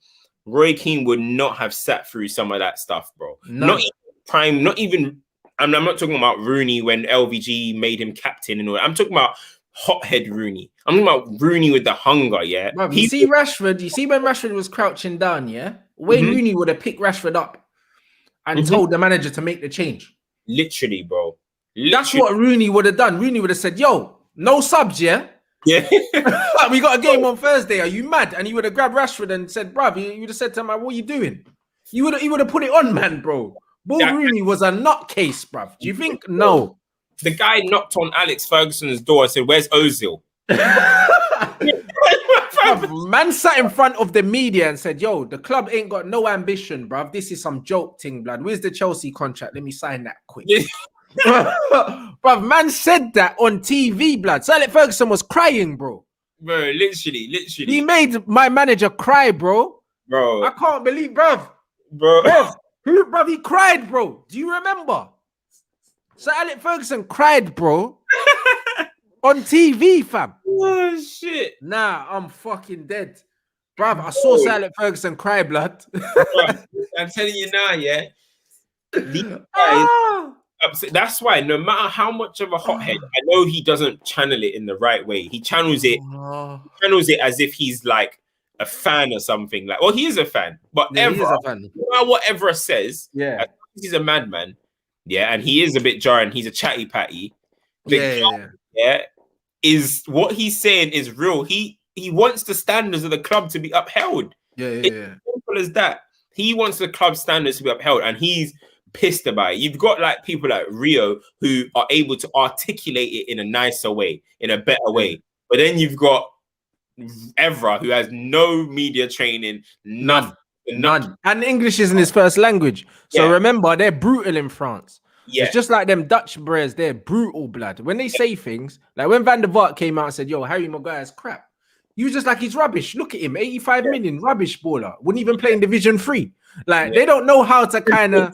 Roy Keane would not have sat through some of that stuff, bro. No. Not even, I'm not talking about Rooney when LVG made him captain and all that. I'm talking about hothead Rooney. I'm talking about Rooney with the hunger, yeah? Bro, you see Rashford, when Rashford was crouching down, yeah? Wayne Rooney would have picked Rashford up and told the manager to make the change. Literally, bro. That's what Rooney would have done. Rooney would have said, yo, no subs, yeah? Yeah. We got a game on Thursday. Are you mad? And he would have grabbed Rashford and said, bruv, you would have said to him, what are you doing? He would have put it on, man, bro. Rooney was a nutcase, bruv. Do you think? No. The guy knocked on Alex Ferguson's door and said, where's Ozil? Man sat in front of the media and said, yo, the club ain't got no ambition, bruv. This is some joke thing, blood. Where's the Chelsea contract? Let me sign that quick. Bruv, man said that on TV, blood. Sir Alex Ferguson was crying, bro. Bro, literally. He made my manager cry, bro. Bro. I can't believe, bruv. Bro. Bruv, he cried, bro. Do you remember? Sir Alex Ferguson cried, bro. On TV, fam. Oh, shit. Nah, I'm fucking dead. Bruv, I saw Sir Alex Ferguson cry, blood. Bruv, I'm telling you now, yeah. These guys, that's why no matter how much of a hothead, I know he doesn't channel it in the right way. He channels it as if he's like a fan or something. Like, well, he is a fan, but he is a fan. No matter what Evra says, yeah, he's a madman. Yeah, and he is a bit jarring. He's a chatty patty. Yeah, is what he's saying is real. He wants the standards of the club to be upheld. It's simple as that. He wants the club standards to be upheld, and he's pissed about it. You've got like people like Rio who are able to articulate it in a nicer way, in a better way. But then you've got Evra who has no media training, none. And English isn't his first language. So remember, they're brutal in France. Yeah. It's just like them Dutch bres, they're brutal, blood. When they say things, like when Van der Vaart came out and said, yo, Harry Maguire's crap. You was just like, he's rubbish. Look at him, 85 million, rubbish baller. Wouldn't even play in Division 3. Like, they don't know how to kind of,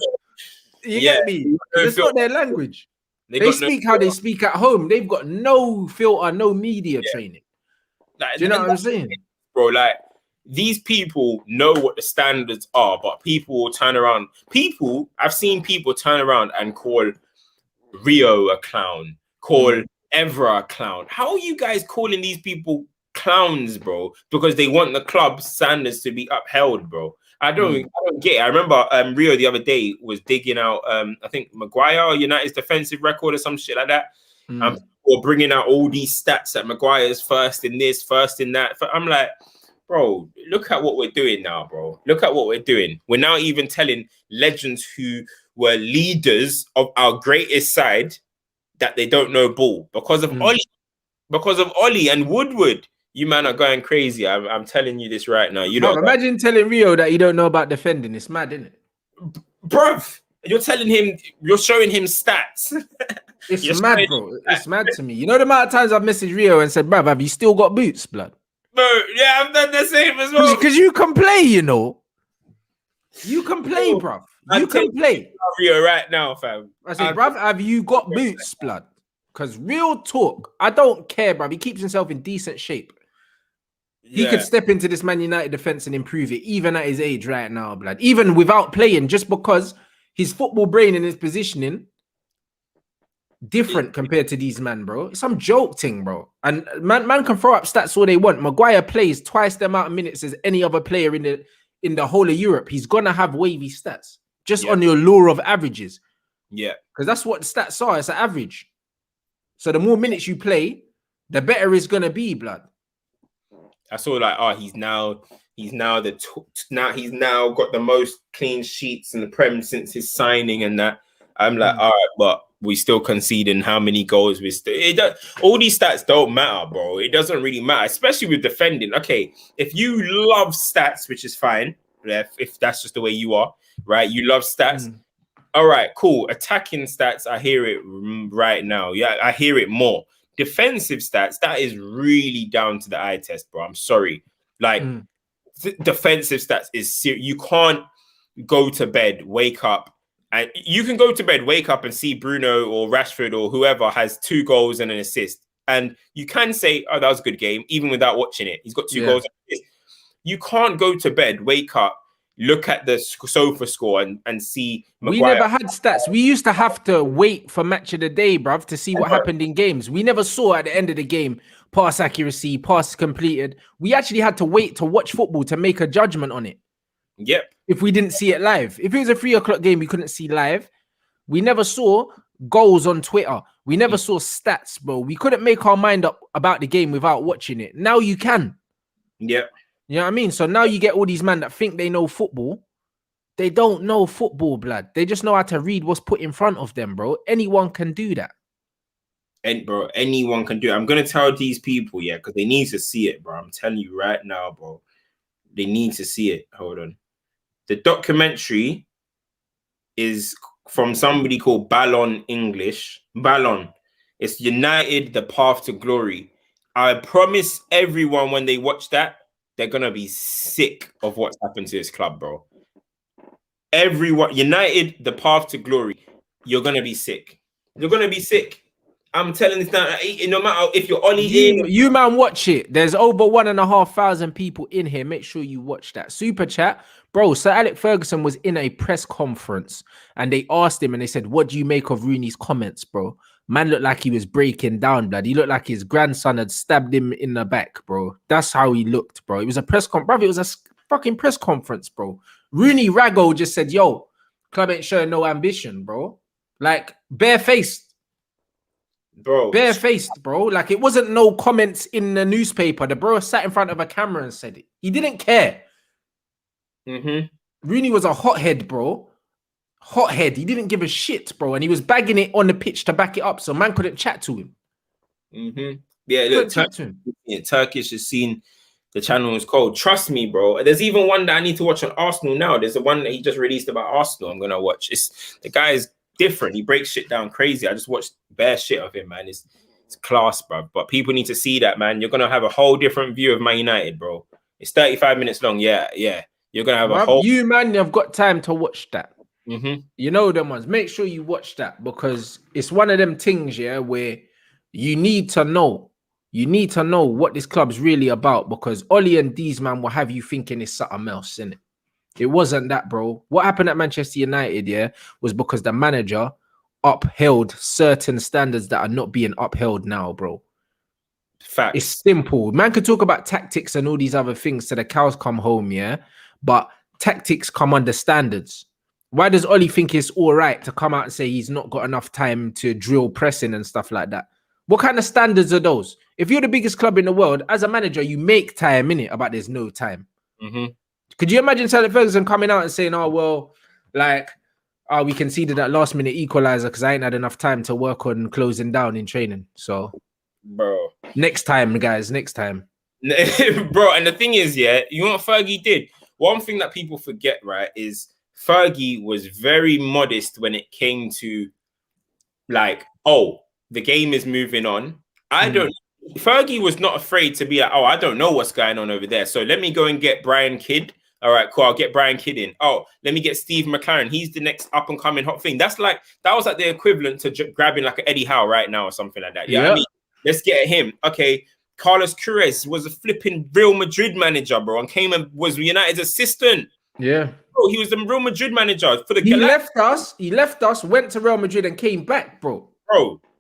you get me? It's not their language. They speak how they speak at home. They've got no filter, no media training. Like, do you know what I'm saying? Bro, like, these people know what the standards are, but people will turn around. I've seen people turn around and call Rio a clown, call Evra a clown. How are you guys calling these people clowns, bro? Because they want the club standards to be upheld, bro. I don't get it. I remember Rio the other day was digging out, I think Maguire, United's defensive record or some shit like that. Or bringing out all these stats that Maguire's first in this, first in that. I'm like, bro, look at what we're doing now, bro. Look at what we're doing. We're now even telling legends who were leaders of our greatest side that they don't know ball because of Ollie. Because of Ollie and Woodward. You man are going crazy. I'm telling you this right now. You know, imagine telling Rio that you don't know about defending. It's mad, isn't it? Bruv, you're telling him, you're showing him stats. It's mad, bro. It's mad to me. You know the amount of times I've messaged Rio and said, bruv, have you still got boots, blood? Bro, yeah, I've done the same as well. Because you can play, you know. You can play, bruv. You can play. Rio right now, fam. I said, bruv, have you got boots, blood? Because real talk, I don't care, bruv. He keeps himself in decent shape. He could step into this Man United defense and improve it, even at his age right now, blood. Even without playing, just because his football brain and his positioning different compared to these men, bro. It's some joke thing, bro. And man can throw up stats all they want. Maguire plays twice the amount of minutes as any other player in the whole of Europe. He's gonna have wavy stats just on your lure of averages. Yeah, because that's what the stats are. It's an average. So the more minutes you play, the better it's gonna be, blood. I saw like, oh, he's now got the most clean sheets in the Prem since his signing and that. I'm like, all right, but we still conceding how many goals we still. All these stats don't matter, bro. It doesn't really matter, especially with defending. Okay, if you love stats, which is fine, if that's just the way you are, right? You love stats. All right, cool. Attacking stats, I hear it right now. Yeah, I hear it more. Defensive stats, that is really down to the eye test, bro. I'm sorry. Like, defensive stats is serious. You can't go to bed, wake up, and you can go to bed, wake up and see Bruno or Rashford or whoever has 2 goals and an assist. And you can say, oh, that was a good game, even without watching it. He's got 2 goals and an assist. You can't go to bed, wake up, look at the sofa score and see Maguire. We never had stats. We used to have to wait for match of the day, bruv, to see what happened in games. We never saw at the end of the game pass accuracy, pass completed. We actually had to wait to watch football to make a judgment on it. Yep. If we didn't see it live. If it was a 3 o'clock game we couldn't see live, we never saw goals on Twitter. We never saw stats, bro. We couldn't make our mind up about the game without watching it. Now you can. Yep. You know what I mean? So now you get all these men that think they know football. They don't know football, blood. They just know how to read what's put in front of them, bro. Anyone can do that. And bro, anyone can do it. I'm gonna tell these people, yeah, because they need to see it, bro. I'm telling you right now, bro. They need to see it. Hold on. The documentary is from somebody called Ballon English. Ballon. It's United, the Path to Glory. I promise everyone when they watch that, they're gonna be sick of what's happened to this club, bro. Everyone, United, the Path to Glory. You're gonna be sick. You're gonna be sick. I'm telling this now. No matter if you're Ollie you man, watch it. There's over 1,500 people in here. Make sure you watch that. Super chat, bro. Sir Alex Ferguson was in a press conference and they asked him and they said, "What do you make of Rooney's comments, bro?" Man looked like he was breaking down, blood. He looked like his grandson had stabbed him in the back, bro. That's how he looked, bro. It was a press conference, bro. It was a fucking press conference, bro. Rooney Rago just said, "Yo, club ain't showing no ambition, bro." Like barefaced, bro. Barefaced, bro. Like it wasn't no comments in the newspaper. The bro sat in front of a camera and said it. He didn't care. Rooney was a hothead, bro. Hothead. He didn't give a shit, bro. And he was bagging it on the pitch to back it up, so man couldn't chat to him. Yeah, look, Turkish has seen the channel is cold. Trust me, bro. There's even one that I need to watch on Arsenal now. There's the one that he just released about Arsenal. I'm gonna watch. The guy is different. He breaks shit down crazy. I just watched bare shit of him, man. It's class, bro. But people need to see that, man. You're gonna have a whole different view of Man United, bro. It's 35 minutes long. Yeah. You're gonna have a whole. You man, you've got time to watch that. You know them ones. Make sure you watch that because it's one of them things, yeah, where you need to know. You need to know what this club's really about because Ollie and these man will have you thinking it's something else, innit? It wasn't that, bro. What happened at Manchester United, yeah, was because the manager upheld certain standards that are not being upheld now, bro. Facts. It's simple. Man could talk about tactics and all these other things till the cows come home, yeah, but tactics come under standards. Why does Ollie think it's all right to come out and say he's not got enough time to drill pressing and stuff like that? What kind of standards are those? If you're the biggest club in the world, as a manager, you make time in it about there's no time. Could you imagine Sir Alex Ferguson coming out and saying, "Oh well, like Oh, we conceded that last minute equalizer because I ain't had enough time to work on closing down in training. So, bro. Next time, guys. Next time. Bro, and the thing is, yeah, you know what Fergie did? One thing that people forget, right, is Fergie was very modest when it came to like, oh, the game is moving on. Fergie was not afraid to be like, oh, I don't know what's going on over there. So let me go and get Brian Kidd. All right, cool. I'll get Brian Kidd in. Oh, let me get Steve McLaren. He's the next up and coming hot thing. That was like the equivalent to grabbing like an Eddie Howe right now or something like that. Yeah, I mean, let's get him. Okay, Carlos Queiroz was a flipping Real Madrid manager, bro, and came and was United's assistant. Yeah, bro, he was the Real Madrid manager for the. He left us, went to Real Madrid, and came back, bro.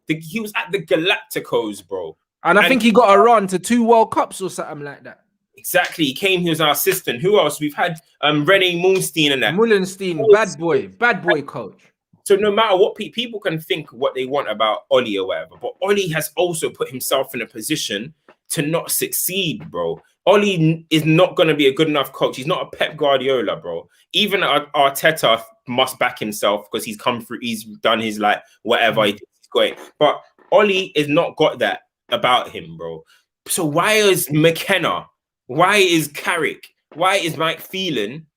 He was at the Galacticos, bro. And I think he got a run to 2 World Cups or something like that. Exactly. He came, he was our assistant. Who else? We've had René Mullenstein and that. Mullenstein, bad boy coach. So no matter what, people can think what they want about Oli or whatever, but Oli has also put himself in a position to not succeed, bro. Oli is not going to be a good enough coach. He's not a Pep Guardiola, bro. Even Arteta must back himself because he's come through, he's done his like whatever, he's great. But Oli is not got that about him, bro. So why is McKenna? Why is Carrick? Why is Mike Phelan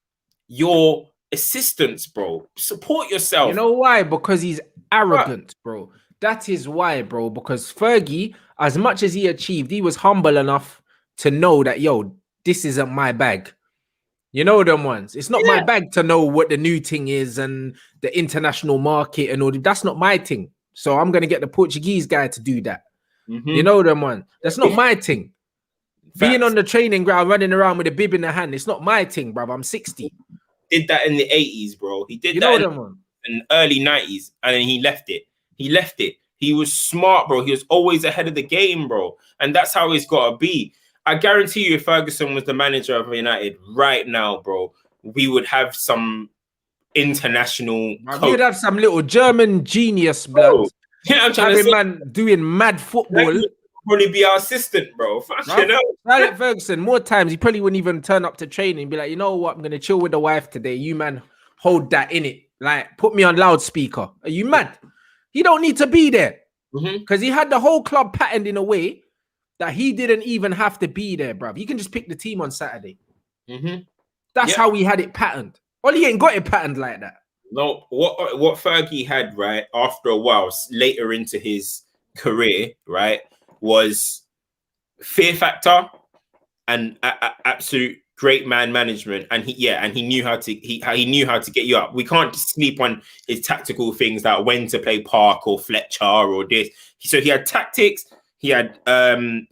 your assistants, bro? Support yourself. You know why? Because he's arrogant, bro. That is why, bro. Because Fergie, as much as he achieved, he was humble enough to know that, yo, this isn't my bag. You know them ones. It's not my bag to know what the new thing is and the international market and all that. That's not my thing. So I'm going to get the Portuguese guy to do that. You know them one. That's not my thing. Being on the training ground, running around with a bib in the hand, it's not my thing, bro. I'm 60. Did that in the 80s, bro. He did that in the early 90s, and then he left it. He was smart, bro. He was always ahead of the game, bro. And that's how it's got to be. I guarantee you, if Ferguson was the manager of United right now, bro, we would have some international. We would have some little German genius, blood. You know what I'm trying to say? Man doing mad football. Probably be our assistant, bro. You know? Like Ferguson, more times he probably wouldn't even turn up to training and be like, you know what, I'm gonna chill with the wife today. You man, hold that in it. Like, put me on loudspeaker. Are you mad? He don't need to be there because he had the whole club patterned in a way that he didn't even have to be there, bro. He can just pick the team on Saturday. That's how he had it patterned. Oli ain't got it patterned like that. No, what Fergie had, right, after a while, later into his career, right, was fear factor and absolute great man management, and he knew how to get you up. We can't sleep on his tactical things, that when to play Park or Fletcher or this. So he had tactics, he had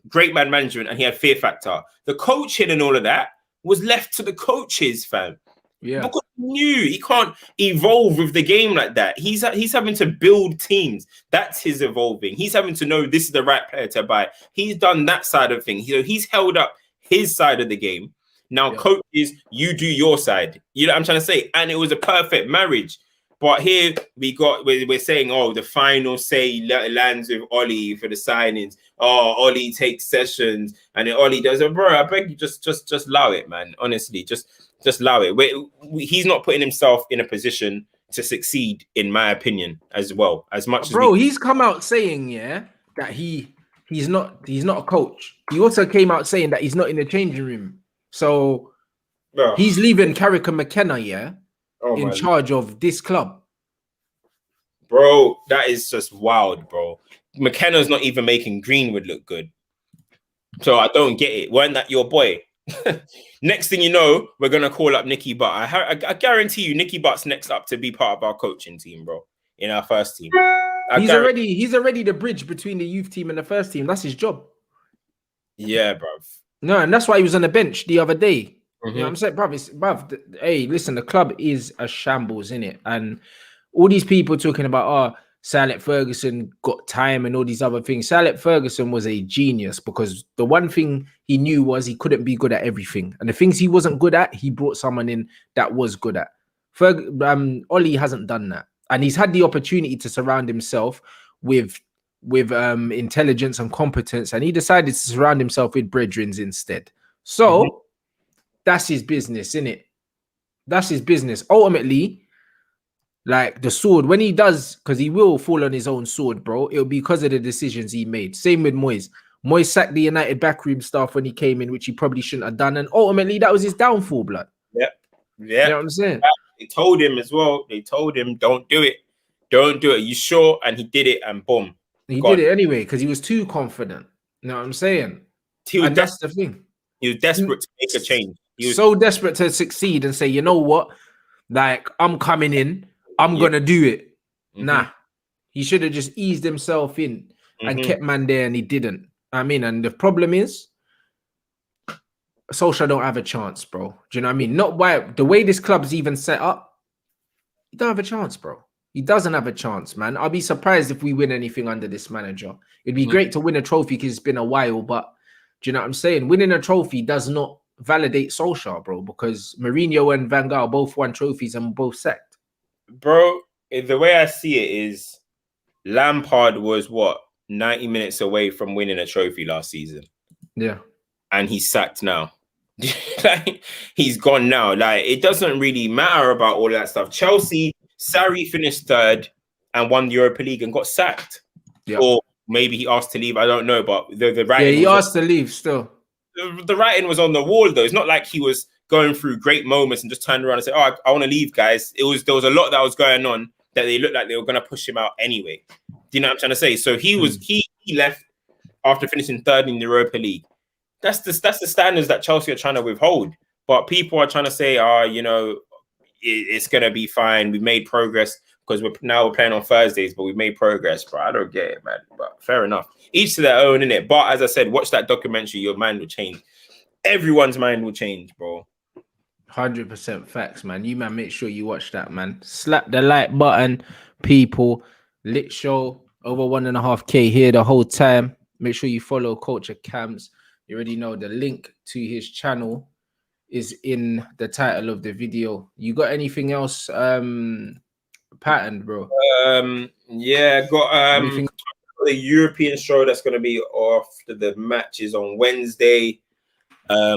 great man management, and he had fear factor. The coaching and all of that was left to the coaches, fam. Yeah, because he knew he can't evolve with the game like that. He's having to build teams. That's his evolving. He's having to know this is the right player to buy. He's done that side of things. You know, he's held up his side of the game. Now, coaches, you do your side. You know what I'm trying to say? And it was a perfect marriage. But here we're saying, oh, the final say lands with Oli for the signings. Oh, Oli takes sessions, and then Oli does it. Bro, I beg you, just allow it, man. Honestly, just allow it. He's not putting himself in a position to succeed, in my opinion, as well. As much as he's come out saying that he's not a coach. He also came out saying that he's not in the changing room. So he's leaving Carrick and McKenna, in charge of this club. Bro, that is just wild, bro. McKenna's not even making Greenwood look good. So I don't get it. Weren't that your boy? Next thing you know, we're going to call up Nicky Butt. I guarantee you Nicky Butt's next up to be part of our coaching team, bro, in our first team. He's already the bridge between the youth team and the first team. That's his job. Yeah, bro. No, and that's why he was on the bench the other day. You know what I'm saying, bruv, hey, listen, the club is a shambles, innit? And all these people talking about, Sir Alex Ferguson got time and all these other things. Sir Alex Ferguson was a genius because the one thing he knew was he couldn't be good at everything. And the things he wasn't good at, he brought someone in that was good at. Oli hasn't done that. And he's had the opportunity to surround himself with intelligence and competence, and he decided to surround himself with brethrens instead. So that's his business, innit? That's his business. Ultimately, Like the sword, when he does, because he will fall on his own sword, bro. It'll be because of the decisions he made. Same with Moyes. Moyes sacked the United backroom staff when he came in, which he probably shouldn't have done. And ultimately, that was his downfall, blood. Yep. You know what I'm saying? They told him as well. They told him, don't do it. Don't do it. You sure? And he did it, and boom. He did it anyway because he was too confident. You know what I'm saying? And that's the thing. He was desperate to make a change. He was so desperate to succeed and say, you know what? Like, I'm coming in. I'm going to do it. Nah. He should have just eased himself in and kept man there, and he didn't. I mean, and the problem is, Solskjaer don't have a chance, bro. Do you know what I mean? Not why the way this club's even set up, he don't have a chance, bro. He doesn't have a chance, man. I'll be surprised if we win anything under this manager. It'd be great to win a trophy because it's been a while, but do you know what I'm saying? Winning a trophy does not validate Solskjaer, bro, because Mourinho and Van Gaal both won trophies and both sacked. Bro, the way I see it is Lampard was, 90 minutes away from winning a trophy last season. Yeah. And he's sacked now. Like, he's gone now. Like, it doesn't really matter about all that stuff. Chelsea, Sarri finished third and won the Europa League and got sacked. Yeah. Or maybe he asked to leave. I don't know. But the writing. Yeah, he asked to leave still. The writing was on the wall, though. It's not like he was going through great moments and just turned around and said, "Oh, I want to leave, guys." There was a lot that was going on that they looked like they were going to push him out anyway. Do you know what I'm trying to say? So he left after finishing third in the Europa League. That's the standards that Chelsea are trying to withhold. But people are trying to say, it's going to be fine. We've made progress because we're playing on Thursdays, but we've made progress. But I don't get it, man. But fair enough. Each to their own, innit? But as I said, watch that documentary. Your mind will change. Everyone's mind will change, bro. 100% facts, man. You, man, make sure you watch that, man. Slap the like button, people. Lit show, over 1.5K here the whole time. Make sure you follow Culture Cams. You already know the link to his channel is in the title of the video. You got anything else patterned, bro? Yeah, got the European show that's going to be after the matches on Wednesday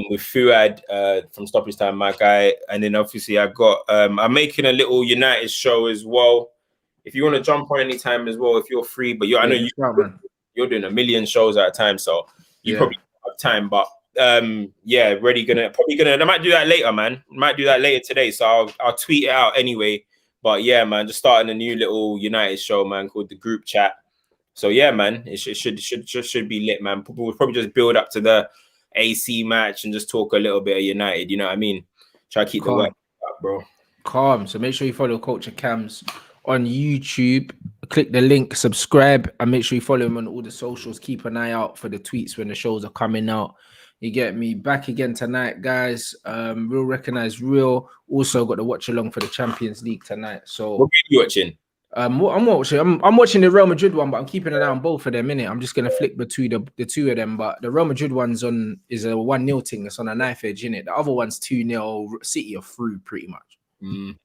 with Fuad from Stoppage Time, my guy. And then obviously I got I'm making a little United show as well. If you want to jump on anytime as well, if you're free, but I know you're doing a million shows at a time, so you probably have time. But I might do that later, man. Might do that later today, so I'll tweet it out anyway. But yeah, man, just starting a new little United show, man, called the Group Chat. So yeah, man, it should be lit, man. People will probably just build up to the AC match and just talk a little bit of United. You know what I mean? Try to keep the work up, bro. Calm. So make sure you follow Culture Cams on YouTube. Click the link, subscribe, and make sure you follow him on all the socials. Keep an eye out for the tweets when the shows are coming out. You get me? Back again tonight, guys. Real recognize real. Also got to watch along for the Champions League tonight. So what are you watching? I'm watching the Real Madrid one, but I'm keeping an eye on both of them, innit? I'm just gonna flick between the two of them. But the Real Madrid one's is a 1-0 thing. It's on a knife edge, innit? The other one's 2-0. City are through pretty much. You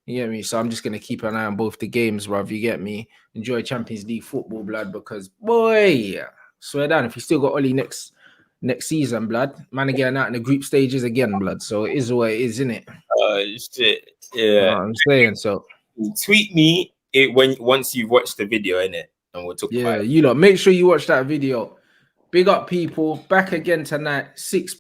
get me? So I'm just gonna keep an eye on both the games, bruv. You get me? Enjoy Champions League football, blood, because boy, swear down, if you still got Oli next season, blood, man, are getting out in the group stages again, blood. So it is what it is, innit? Shit. Yeah. You know what I'm saying, so tweet me once you've watched the video, innit? And we'll talk about it. You lot, make sure you watch that video. Big up, people. Back again tonight, 6